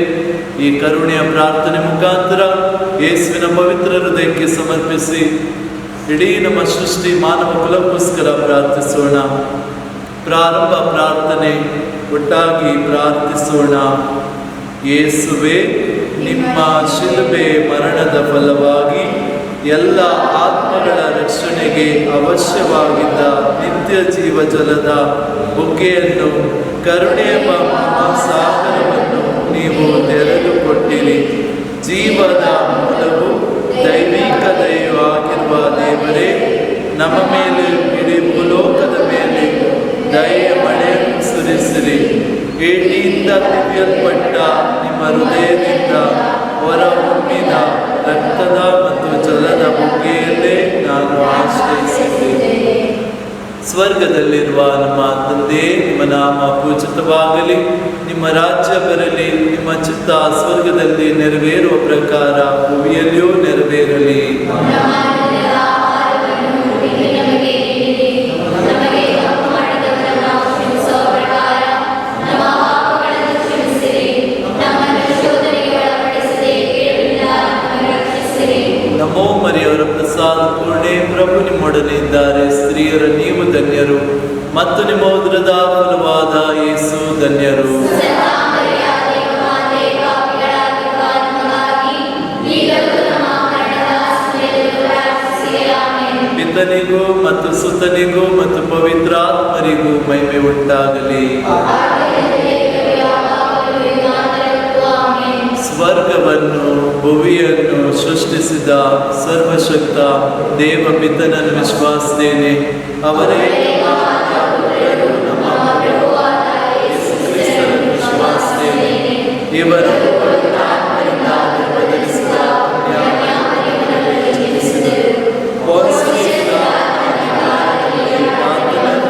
ಈ ಕರುಣೆಯ ಪ್ರಾರ್ಥನೆ ಮುಖಾಂತರ ಯೇಸುವಿನ ಪವಿತ್ರ ಹೃದಯಕ್ಕೆ ಸಮರ್ಪಿಸಿ ಇಡೀ ನಮ್ಮ ಸೃಷ್ಟಿ ಮಾನವ ಕುಲಕ್ಕೋಸ್ಕರ ಪ್ರಾರ್ಥಿಸೋಣ. ಪ್ರಾರಂಭ ಪ್ರಾರ್ಥನೆ, ಒಟ್ಟಾಗಿ ಪ್ರಾರ್ಥಿಸೋಣ. ಯೇಸುವೆ, ನಿಮ್ಮ ಶಿಲುಬೆ ಮರಣದ ಫಲವಾಗಿ ಎಲ್ಲ ಆತ್ಮಗಳ ರಕ್ಷಣೆಗೆ ಅವಶ್ಯವಾಗಿದ್ದ ನಿತ್ಯ ಜೀವ ಜಲದ ಬುಗ್ಗೆಯನ್ನು, ಕರುಣೆಯ ಮಹಾಸಾಗರವನ್ನು ನೀವು ತೆರೆದುಕೊಟ್ಟಿರಿ. ಜೀವದ ಮೂಲವು ದೈವಿಕ ದಯೆಯೂ ಆಗಿರುವ ದೇವರೇ, ನಮ್ಮ ಮೇಲೆ ಇಡೀ ಭೂಲೋಕದ ಮೇಲೆ ದಯೆಯ ಮಳೆಯನ್ನು ಸುರಿಸಿರಿ. ಏಟಿಯಿಂದ ತಿವಿಯಲ್ಪಟ್ಟ ನಿಮ್ಮ ಹೃದಯದಿಂದ ಹೊರಹೊಮ್ಮಿದ ರಕ್ತದ ಮತ್ತು ಜಲದ ಬುಗ್ಗೆಯಲ್ಲೇ ನಾನು ಆಶ್ರಯಿಸಿದ್ದೇನೆ. ಸ್ವರ್ಗದಲ್ಲಿರುವ ನಮ್ಮ ತಂದೆ, ನಿಮ್ಮ ನಾಮ ಪೂಜಿತವಾಗಲಿ, ನಿಮ್ಮ ರಾಜ್ಯ ಬರಲಿ, ನಿಮ್ಮ ಚಿತ್ತ ಸ್ವರ್ಗದಲ್ಲಿ ನೆರವೇರುವ ಪ್ರಕಾರ ಭೂಮಿಯಲ್ಲಿಯೂ ನೆರವೇರಲಿ. ನಮೋ ಮರಿಯವರ ಪ್ರಸಾದ ಪೂರ್ಣೆ, ಪ್ರಭು ನಿಮ್ಮೊಡನೆ ಇದ್ದಾರೆ. ಸ್ತ್ರೀಯರ ನೀವು ಧನ್ಯರು, ಮತ್ತು ನಿಮ್ಮ ಉದರದ ಫಲವಾದ ಯೇಸು ಧನ್ಯರು. ಪಿತನಿಗೂ ಮತ್ತು ಸುತನಿಗೂ ಮತ್ತು ಪವಿತ್ರಾತ್ಮರಿಗೂ ಮಹಿಮೆ ಉಂಟಾಗಲಿ. ಸ್ವರ್ಗವನ್ನು ಭುವಿಯನ್ನು ಸೃಷ್ಟಿಸಿದ ಸರ್ವಶಕ್ತ ದೇವ ಪಿತನನ್ನು ವಿಶ್ವಾಸಿಸುತ್ತೇನೆ. ಅವರೇ ಕ್ರಿಸ್ತನನ್ನು ವಿಶ್ವಾಸಿಸುತ್ತೇನೆ. ಇವರು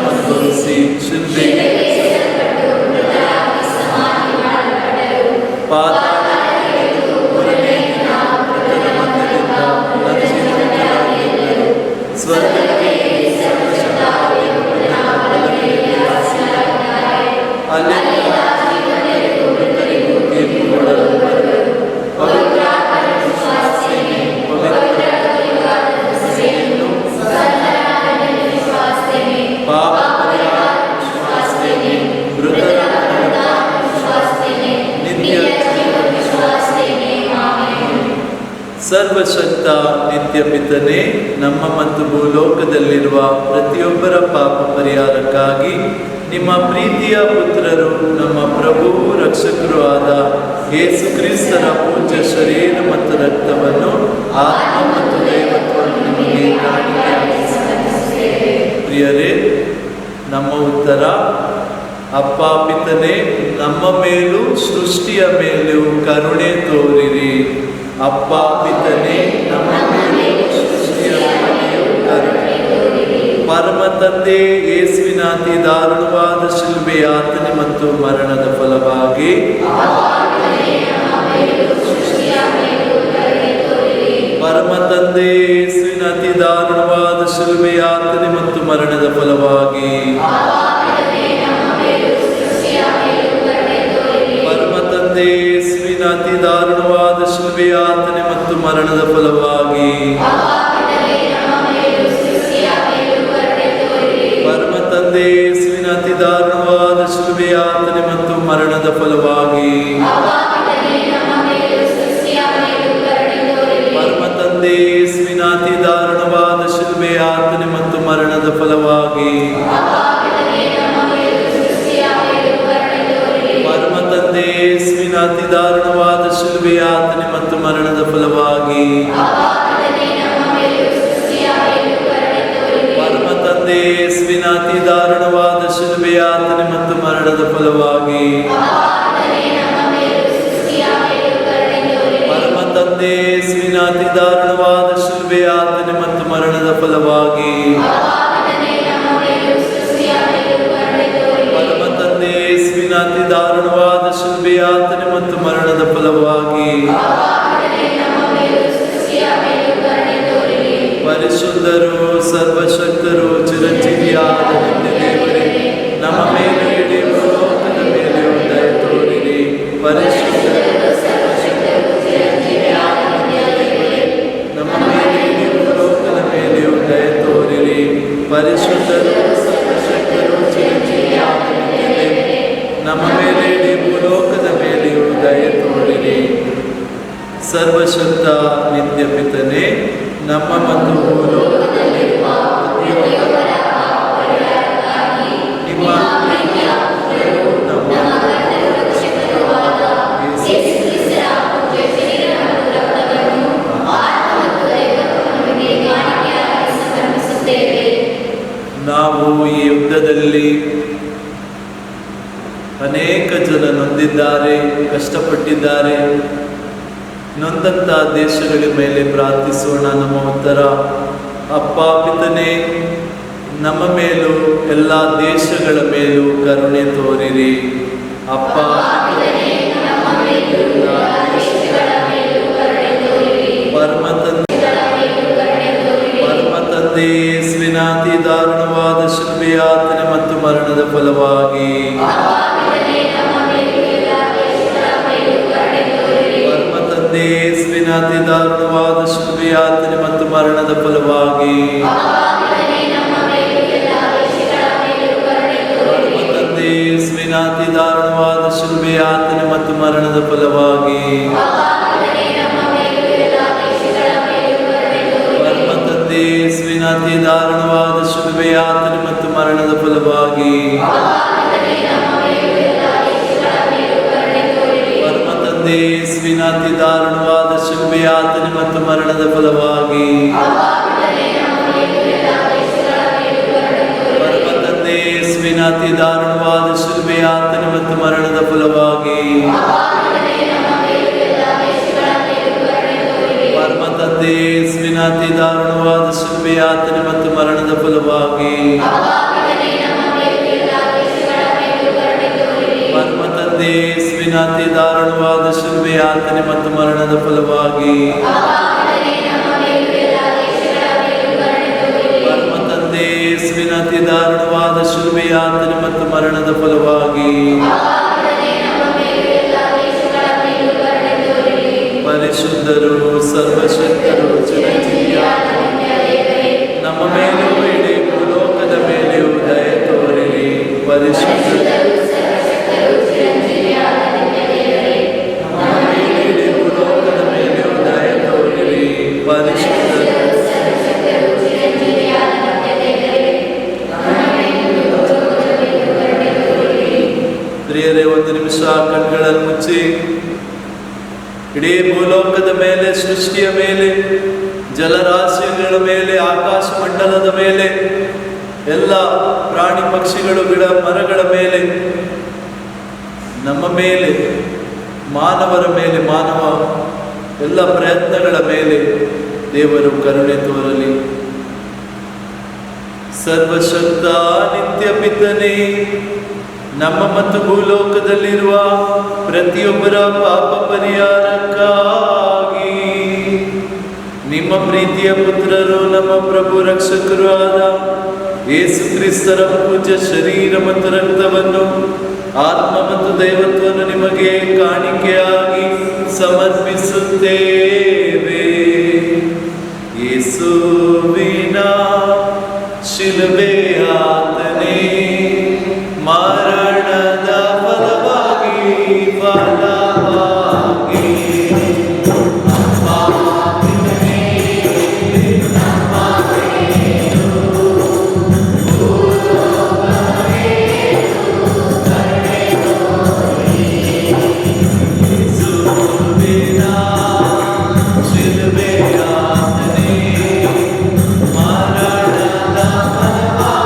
ಅನುಭವಿಸಿ ಶಿಲ್ಪೆಗೆ ಸ್ವರ್ಗಕ್ಕೆ ಸರ್ವಶಕ್ತ ನಿತ್ಯ ಪಿತನೇ, ನಮ್ಮ ಮತ್ತು ಭೂಲೋಕದಲ್ಲಿರುವ ಪ್ರತಿಯೊಬ್ಬರ ಪಾಪ ಪರಿಹಾರಕ್ಕಾಗಿ ನಿಮ್ಮ ಪ್ರೀತಿಯ ಪುತ್ರರು, ನಮ್ಮ ಪ್ರಭು ರಕ್ಷಕರು ಆದ ಯೇಸು ಕ್ರಿಸ್ತರ ಪೂಜ್ಯ ಶರೀರ ಮತ್ತು ರಕ್ತವನ್ನು, ಆತ್ಮ ಮತ್ತು ದೈವತ್ವವನ್ನು ನಿಮಗೆ ಕಾಣಿಕೆಯಾಗಿ ಸಮರ್ಪಿಸುತ್ತೇವೆ. ಪ್ರಿಯರೇ, ನಮ್ಮ ಉತ್ತರ: ಅಪ್ಪ ಪಿತನೇ, ನಮ್ಮ ಮೇಲೂ ಸೃಷ್ಟಿಯ ಮೇಲೂ ಕರುಣೆ ತೋರಿರಿ. ಅಪ್ಪ ಪಿತನೇ, ನಮ್ಮ ಮೇಲೂ ಸೃಷ್ಟಿಯ ಮೇಲೆಯೂ ಕರುಣೆ ತೋರಿರಿ. ಪರಮ ತಂದೆ, ಯೇಸುವಿನ ಅತಿ ದಾರುಣವಾದ ಶಿಲುಬೆ ಯಾತನೆ ಮತ್ತು ಮರಣದ ಫಲವಾಗಿ ಪರಮ ತಂದೆ, ಯೇಸುವಿನ ಅತಿ ದಾರುಣವಾದ ಶಿಲುಬೆ ಯಾತನೆ ಮತ್ತು ಮರಣದ ಫಲವಾಗಿ ಪರಮ ತಂದೆ, ಯೇಸುವಿನ ಅತಿ ದಾರುಣವಾದ ಶಿಲುಬೆ ಯಾತನೆ ಮತ್ತು ಮರಣದ ಫಲವಾಗಿ ಪರಮ ತಂದೆ, ಯೇಸುವಿನ ಅತಿ ದಾರುಣವಾದ ಶಿಲುಬೆ ಯಾತನೆ ಮತ್ತು ಮರಣದ ಫಲವಾಗಿ ಪರಮ ತಂದೆ, ಯೇಸುವಿನ ಅತಿ ದಾರುಣವಾದ ಶಿಲುಬೆ ಯಾತನೆ ಮತ್ತು ಮರಣದ ಫಲವಾಗಿ ಪರಮ ತಂದೆ, ಯೇಸುವಿನ ಅತಿ ದಾರುಣವಾದ ಶಿಲುಬೆ ಯಾತನೆ ಮತ್ತು ಮರಣದ ಫಲವಾಗಿ ಪರಮ ತಂದೆ, ಯೇಸುವಿನ ಅತಿ ದಾರುಣವಾದ ಶಿಲುಬೆ ಯಾತನೆ ಮತ್ತು ಮರಣದ ಫಲವಾಗಿ ಪರಮ ತಂದೆ, ಯೇಸುವಿನ ಅತಿ ದಾರುಣವಾದ ಶಿಲುಬೆ ಯಾತನೆ ಮತ್ತು ಮರಣದ ಫಲವಾಗಿ ಪರಮ ತಂದೆ, ಯೇಸುವಿನ ಅತಿ ದಾರುಣವಾದ ಶಿಲುಬೆ ಯಾತನೆ ಮತ್ತು ಮರಣದ ಫಲವಾಗಿ ಪರಿಶುದ್ಧರು, ಸರ್ವಶಕ್ತರು, ಚಿರಂಜೀವಿಯಾದ ನಿತ್ಯ ದೇವರೇ, ನಮ್ಮ ಮೇಲೆ ಇಡೀ ಲೋಕದ ಮೇಲೆ ದಯ ತೋರಿರಿ. ಪರಿಶುದ್ಧರು ನಮ್ಮ ಮೇಲೆ ನೀವು ಲೋಕದ ಮೇಲೆಯೂ ದಯ ತೋರಿರಿ. ಪರಿಶುದ್ಧರು ಸರ್ವಶಕ್ತರು ಚಿರಂಜೀವಿಯಾದ ದೇವರೇ, ನಮ್ಮ ಮೇಲೆ ನೀವು ಲೋಕದ ಮೇಲೆಯೂ ದಯ ತೋರಿರಿ. ಸರ್ವಶಕ್ತ ನಿತ್ಯ ಪಿತನೇ, ನಮ್ಮ ಮತ್ತು ಭೂಲೋಕದಲ್ಲಿರುವ ಪ್ರತಿಯೊಬ್ಬರ ಪರಿಹಾರಕ್ಕಾಗಿ ನಿಮ್ಮ ಪ್ರೀತಿಯ ಪುತ್ರರು, ನಮ್ಮ ರಕ್ಷಕರಾದ ಯೇಸು ಕ್ರಿಸ್ತರ ಪೂಜ್ಯ ಶರೀರ ಮತ್ತು ರಕ್ತವನ್ನು ಆತ್ಮ ಮತ್ತು ದೈವತ್ವವನ್ನು ನಮಗೆ ಕಾಣಿಕೆಯಾಗಿ ಸಮರ್ಪಿಸುತ್ತೇವೆ. ನಾವು ಈ ಯುದ್ಧದಲ್ಲಿ ಅನೇಕ ಜನ ನೊಂದಿದ್ದಾರೆ, ಕಷ್ಟಪಟ್ಟಿದ್ದಾರೆ. ನೊಂದಂಥ ದೇಶಗಳ ಮೇಲೆ ಪ್ರಾರ್ಥಿಸೋಣ. ನಮ್ಮ ಉತ್ತರ: ಅಪ್ಪ ಪಿತನೇ, ನಮ್ಮ ಮೇಲೂ ಎಲ್ಲ ದೇಶಗಳ ಮೇಲೂ ಕರುಣೆ ತೋರಿರಿ. ಅಪ್ಪ ಪರಮ ತಂದೆ, ಯೇಸುವಿನಾತಿ ದಾರುಣವಾದ ಶಿಲುಬೆಯಾತನೆ ಮತ್ತು ಮರಣದ ಫಲವಾಗಿ ಯೇಸುವಿನಾತಿ ದಾರುಣವಾದ ಶಿಲುಬೆಯಾತನೆ ಮತ್ತು ಮರಣದ ಫಲವಾಗಿ ತಂದೆ, ಯೇಸುವಿನಾತಿ ದಾರುಣವಾದ ಶಿಲುಬೆಯಾತನೆ ಮತ್ತು ಮರಣದ ಫಲವಾಗಿ ಪರಮ ತಂದೆ, ಯೇಸುವಿನಾತಿ ದಾರುಣವಾದ ಶಿಲುಬೆಯಾತನೆ ಮತ್ತು ಮರಣದ ಫಲವಾಗಿ ಯೇಸುವಿನಾತಿ ದಾರುಣವಾದ ಶಿಲುಬೆಯಾತನೆ ಮತ್ತು ಮರಣದ ಫಲವಾಗಿ ಪರಮ ತಂದೆ, ಯೇಸುವಿನಾತಿ ದಾರುಣವಾದ ಶಿಲುಬೆಯಾತನೆ ಮತ್ತು ಮರಣದ ಫಲವಾಗಿ ಪರಮ ತಂದೆ, ಯೇಸುವಿನಾತಿ ದಾರುಣವಾದ ಶಿಲುಬೆಯಾತನೆ ಮತ್ತು ಮರಣದ ಫಲವಾಗಿ ಪರಮ ತಂದೆ, ಯೇಸುವಿನಾತಿ ದಾರುಣವಾದ ಶಿಲುಬೆಯಾತನೆ ಮತ್ತು ಮರಣದ ಫಲವಾಗಿ ಪರಮ ತಂದೆ, ಯೇಸುವಿನಾತಿ ದಾರುಣವಾದ ಶಿಲುಬೆಯಾತನೆ ಮತ್ತು ಮರಣದ ಫಲವಾಗಿ ಪರಿಶುದ್ಧರು ಸರ್ವಶಕ್ತರು ಚಿರಂಜೀವಿಯಾದ ನಮ್ಮ ಮೇಲೂ ಇಡೀ ಭೂಲೋಕದ ಮೇಲೆಯೂ ದಯ ತೋರಿರಿ. ಪರಿಶುದ್ಧರು ಪ್ರಿಯರೇ, ಒಂದು ನಿಮಿಷ ಕಣ್ಗಳನ್ನು ಮುಚ್ಚಿ ಇಡೀ ಭೂಲೋಕದ ಮೇಲೆ, ಸೃಷ್ಟಿಯ ಮೇಲೆ, ಜಲರಾಶಿಗಳ ಮೇಲೆ, ಆಕಾಶ ಮಂಡಲದ ಮೇಲೆ, ಎಲ್ಲ ಪ್ರಾಣಿ ಪಕ್ಷಿಗಳು, ಗಿಡ ಮರಗಳ ಮೇಲೆ, ನಮ್ಮ ಮೇಲೆ, ಮಾನವರ ಮೇಲೆ, ಮಾನವ ಎಲ್ಲ ಪ್ರಯತ್ನಗಳ ಮೇಲೆ ದೇವರು ಕರುಣೆ ತೋರಲಿ. ಸರ್ವಶಕ್ತ ನಿತ್ಯ ಪಿತನೇ, ನಮ್ಮ ಮತ್ತು ಭೂಲೋಕದಲ್ಲಿರುವ ಪ್ರತಿಯೊಬ್ಬರ ಪಾಪ ಪರಿಹಾರಕ್ಕಾಗಿ ನಿಮ್ಮ ಪ್ರೀತಿಯ ಪುತ್ರರು, ನಮ್ಮ ಪ್ರಭು ರಕ್ಷಕರು ಆದ ಯೇಸು ಕ್ರಿಸ್ತರ ಪೂಜ್ಯ ಶರೀರ ಮತ್ತು ರಕ್ತವನ್ನು, ಆತ್ಮ ಮತ್ತು ದೈವತ್ವವನ್ನು ನಿಮಗೆ ಕಾಣಿಕೆಯಾಗಿ ಸಮರ್ಪಿಸುತ್ತೇವೆ. ಯೇಸುವಿನ ಶಿಲುಬೆಯಾತನೆ ಮರಣದ ಫಲವಾಗಿ ಶಿಲುಬೆಯಾತನೆ ಮರಣದ ಫಲವಾಗಿ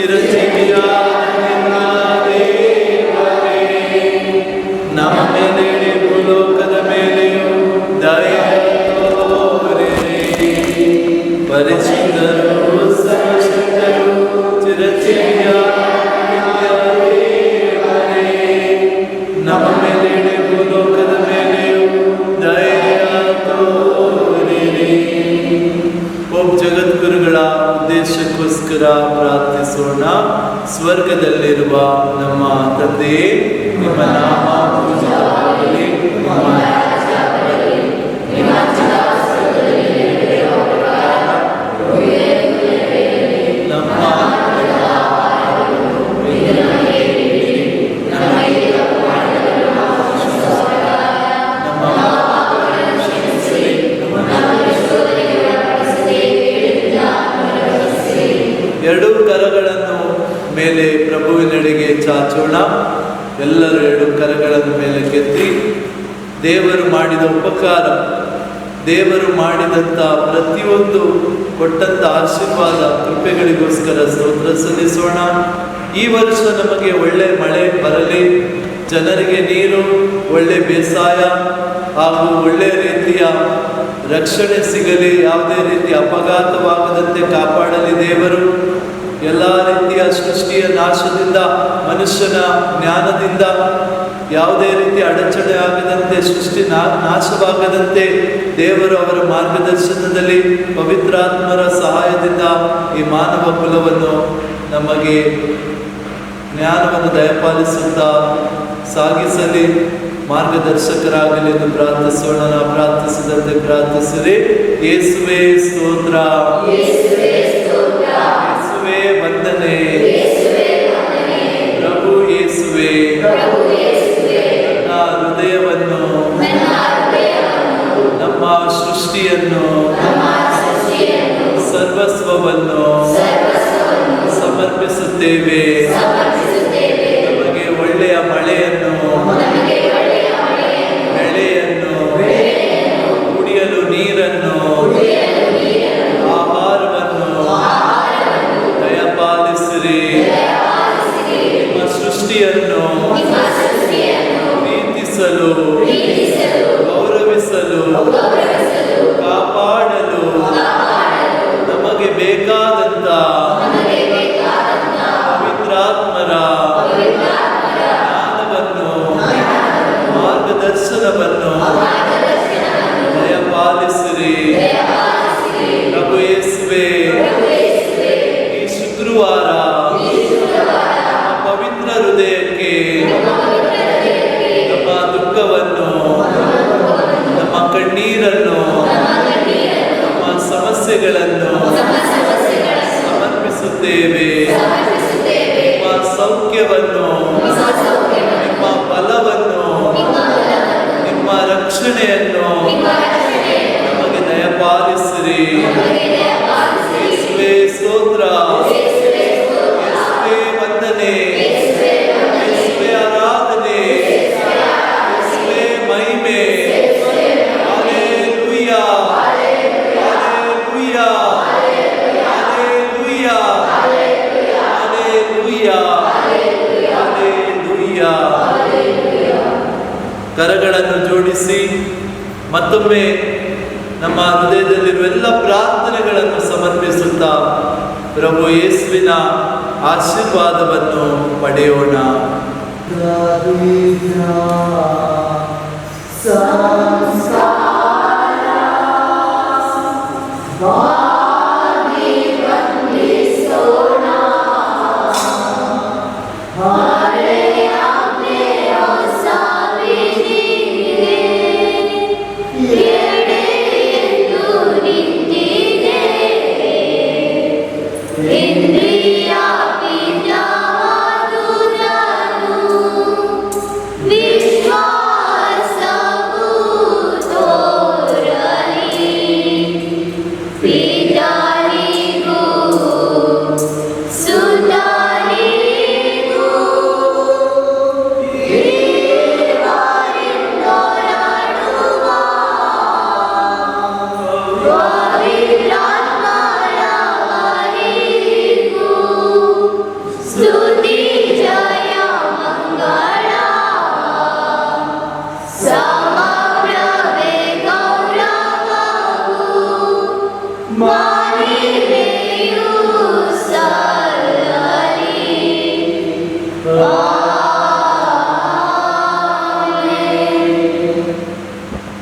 ಚಿರಂಜೀವಿಯಾದ ದೇವರೇ, ನಮ್ಮ ಮೇಲೆ ಭೂಲೋಕದ ಮೇಲೆಯೂ ದಯೆ ತೋರಿರಿ. ಪರಿಶುದ್ಧರು ಸರ್ವಶಕ್ತರು ಚಿರಂಜೀವಿಯಾದ ದೇವರೇ, ನಮ್ಮ ಮೇಲೆ ಭೂಲೋಕದ ಮೇಲೆಯೂ ದಯೆ ತೋರಿರಿ. ಓಂ ಜಗದ್ಗುರುಗಳ ಉದ್ದೇಶಕ್ಕೋಸ್ಕರ ಪ್ರಾರ್ಥಿಸೋಣ. ಸ್ವರ್ಗದಲ್ಲಿರುವ ನಮ್ಮ ತಂದೆಯೇ, ನಿಮ್ಮ ನಾಮ ಪೂಜಿತವಾಗಲಿ, ನಿಮ್ಮ ರಾಜ್ಯ ಬರಲಿ, ನಿಮ್ಮ ಚಿತ್ತವಾಗಲಿ, ನಮ್ಮ ಎರಡೂ ಕರಗಳನ್ನು ಮೇಲೆ ಪ್ರಭುವಿನೆಡೆಗೆ ಚಾಚೋಣ. ಎಲ್ಲರೂ ಎರಡು ಕರಗಳನ್ನು ಮೇಲೆ ಕೆತ್ತಿ ದೇವರು ಮಾಡಿದ ಉಪಕಾರ, ದೇವರು ಮಾಡಿದಂಥ ಪ್ರತಿಯೊಂದು ಕೊಟ್ಟಂಥ ಆಶೀರ್ವಾದ ಕೃಪೆಗಳಿಗೋಸ್ಕರ ಸ್ತೋತ್ರ ಸಲ್ಲಿಸೋಣ. ಈ ವರ್ಷ ನಮಗೆ ಒಳ್ಳೆ ಮಳೆ ಬರಲಿ, ಜನರಿಗೆ ನೀರು, ಒಳ್ಳೆ ಬೇಸಾಯ ಹಾಗೂ ಒಳ್ಳೆಯ ರೀತಿಯ ರಕ್ಷಣೆ ಸಿಗಲಿ, ಯಾವುದೇ ರೀತಿಯ ಅಪಘಾತವಾಗದಂತೆ ಕಾಪಾಡಲಿ ದೇವರು. ಎಲ್ಲ ರೀತಿಯ ಸೃಷ್ಟಿಯ ನಾಶದಿಂದ, ಮನುಷ್ಯನ ಜ್ಞಾನದಿಂದ ಯಾವುದೇ ರೀತಿ ಅಡಚಣೆ ಆಗದಂತೆ, ಸೃಷ್ಟಿ ನಾಶವಾಗದಂತೆ ದೇವರು ಅವರ ಮಾರ್ಗದರ್ಶನದಲ್ಲಿ ಪವಿತ್ರಾತ್ಮರ ಸಹಾಯದಿಂದ ಈ ಮಾನವ ಕುಲವನ್ನು ನಮಗೆ ಜ್ಞಾನವನ್ನು ದಯಪಾಲಿಸುತ್ತಾ ಸಾಗಿಸಲಿ, ಮಾರ್ಗದರ್ಶಕರಾಗಲಿ ಎಂದು ಪ್ರಾರ್ಥಿಸೋಣ. ನಾವು ಪ್ರಾರ್ಥಿಸಿದಂತೆ ಪ್ರಾರ್ಥಿಸಿರಿ. ಯೇಸುವೇ ಸ್ತೋತ್ರ, ಯೇಸುವೇ ವಂದನೆ, ಪ್ರಭು ಯೇಸುವೇ, ನನ್ನ ಹೃದಯವನ್ನು, ನಮ್ಮ ಸೃಷ್ಟಿಯನ್ನು, ಸರ್ವಸ್ವವನ್ನು ಸಮರ್ಪಿಸುತ್ತೇವೆ. ನಮಗೆ ಒಳ್ಳೆಯ ಮಳೆಯನ್ನು, ಬೆಳೆಯನ್ನು, ಕುಡಿಯಲು ನೀರನ್ನು, ಆಹಾರವನ್ನು ದಯಪಾಲಿಸಿರಿ. ನಿಮ್ಮ ಸೃಷ್ಟಿಯನ್ನು ಪ್ರೀತಿಸಲು, ಗೌರವಿಸಲು, ಕಾಪಾಡಲು ನಮಗೆ ಬೇಕಾದಂತ ಪವಿತ್ರಾತ್ಮರ ಜ್ಞಾನವನ್ನು, ಮಾರ್ಗದರ್ಶನವನ್ನು ದಯಪಾಲಿಸಿರಿ. ಪ್ರಭು ಯೇಸುವೇ, ಈ ಶುಕ್ರವಾರ ನಮ್ಮ ಪವಿತ್ರ ಹೃದಯಕ್ಕೆ ನಮ್ಮ ದುಃಖವನ್ನು, ನಮ್ಮ ಕಣ್ಣೀರನ್ನು, ನಮ್ಮ ಸಮಸ್ಯೆಗಳನ್ನು ಸಮರ್ಪಿಸುತ್ತೇವೆ. ನಿಮ್ಮ ಸೌಖ್ಯವನ್ನು, ನಿಮ್ಮ ಬಲವನ್ನು, ನಿಮ್ಮ ರಕ್ಷಣೆಯನ್ನು ನಮಗೆ ದಯಪಾಲಿಸಿರಿ. ಯೇಸುವೇ ಸ್ತೋತ್ರ, ಯೇಸುವೇ ವಂದನೆ, ಯೇಸುವೇ ಆರಾಧನೆ, ಯೇಸುವೇ ಮಹಿಮೆ. Hallelujah, hallelujah, hallelujah, hallelujah, hallelujah. ಕರಗಳನ್ನು ಜೋಡಿಸಿ ಮತ್ತೊಮ್ಮೆ ನಮ್ಮ ಹೃದಯದಲ್ಲಿರುವ ಎಲ್ಲ ಪ್ರಾರ್ಥನೆಗಳನ್ನು ಸಮರ್ಪಿಸುತ್ತಾ ಪ್ರಭು ಯೇಸುವಿನ ಆಶೀರ್ವಾದವನ್ನು ಪಡೆಯೋಣ. ವಿಶ್ವಾಸವು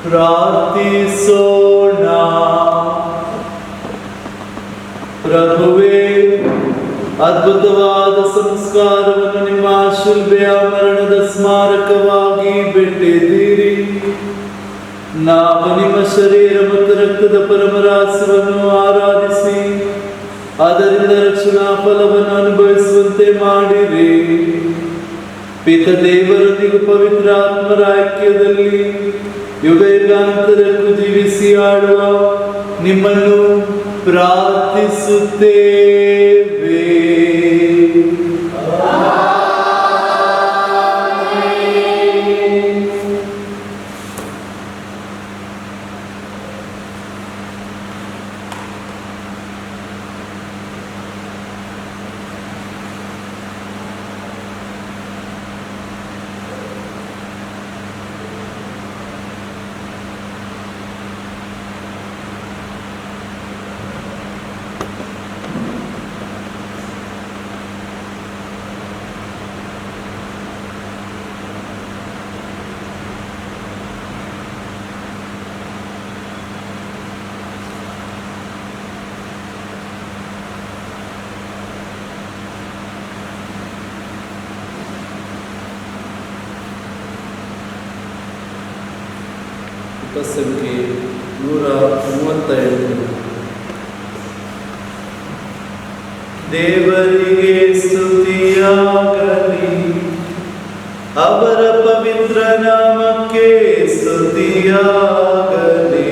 ಪ್ರಾರ್ಥಿಸೋಣ. ಪ್ರಭುವೇ, ಅದ್ಭುತವಾದ ಸಂಸ್ಕಾರವನ್ನು ನಿಮ್ಮ ಶಿಲ್ಬೆಯ ಮರಣದ ಸ್ಮಾರಕವಾಗಿ ಬಿಟ್ಟಿದ್ದೀರಿ. ನಾವು ನಿಮ್ಮ ಶರೀರ ಮತ್ತು ರಕ್ತದ ಪರಮರಾಸವನ್ನು ಆರಾಧಿಸಿ ಅದರಿಂದ ರಕ್ಷಣಾ ಫಲವನ್ನು ಅನುಭವಿಸುವಂತೆ ಮಾಡಿರಿ. ಪಿತ ದೇವರೊಂದಿಗೆ ಪವಿತ್ರ ಆತ್ಮರ ಐಕ್ಯದಲ್ಲಿ ಯುಗ ಯುಗಾಂತರಕ್ಕೂ ಜೀವಿಸಿ ಆಡುವ ನಿಮ್ಮನ್ನು ಪ್ರಾರ್ಥಿಸುತ್ತೇವೆ. ಸಂಖ್ಯೆ 138. ದೇವರಿಗೆ ಸ್ತುತಿಯಾಗಲಿ, ಅವರ ಪವಿತ್ರ ನಾಮಕ್ಕೆ ಸ್ತುತಿಯಾಗಲಿ.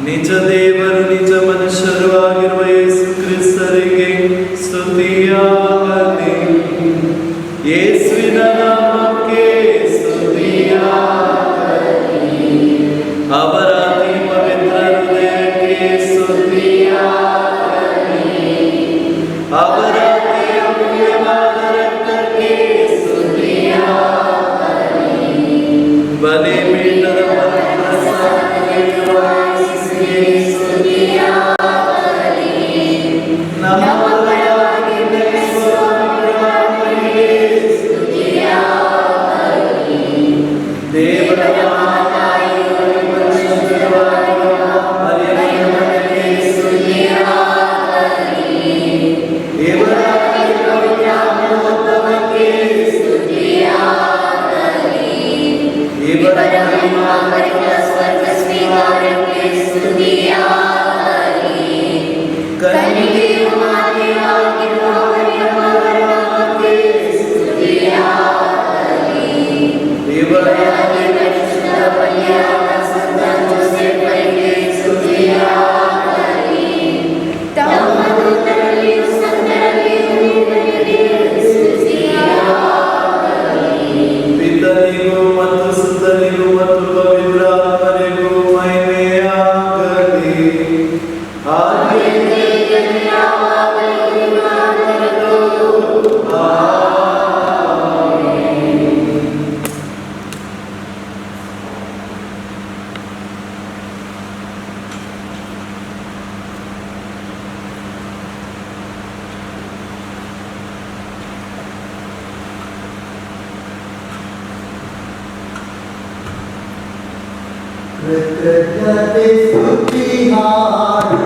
ನಿಜ ದೇವರು ನಿಜ ಮನುಷ್ಯರು ಆಗಿರುವ ಯೇಸು ಕ್ರಿಸ್ತರಿಗೆ ಸ್ತುತಿಯಾಗಲಿ. ಯೇಸುವಿನ ನಾಮಕ್ಕೆ ಸ್ತುತಿಯಾಗಲಿ. ಅವರ ಅತಿ ಪವಿತ್ರ ಹೃದಯಕ್ಕೆ ಸ್ತುತಿಯಾಗಲಿ. ಅವರ ಅತಿ ಅಮೂಲ್ಯವಾದ ರಕ್ತಕ್ಕೆ ಸ್ತುತಿಯಾಗಲಿ. ಬಲಿಪೀಠದ ಕೃತಜ್ಞತೆ ಸ್ತುತಿ ಹಾಡು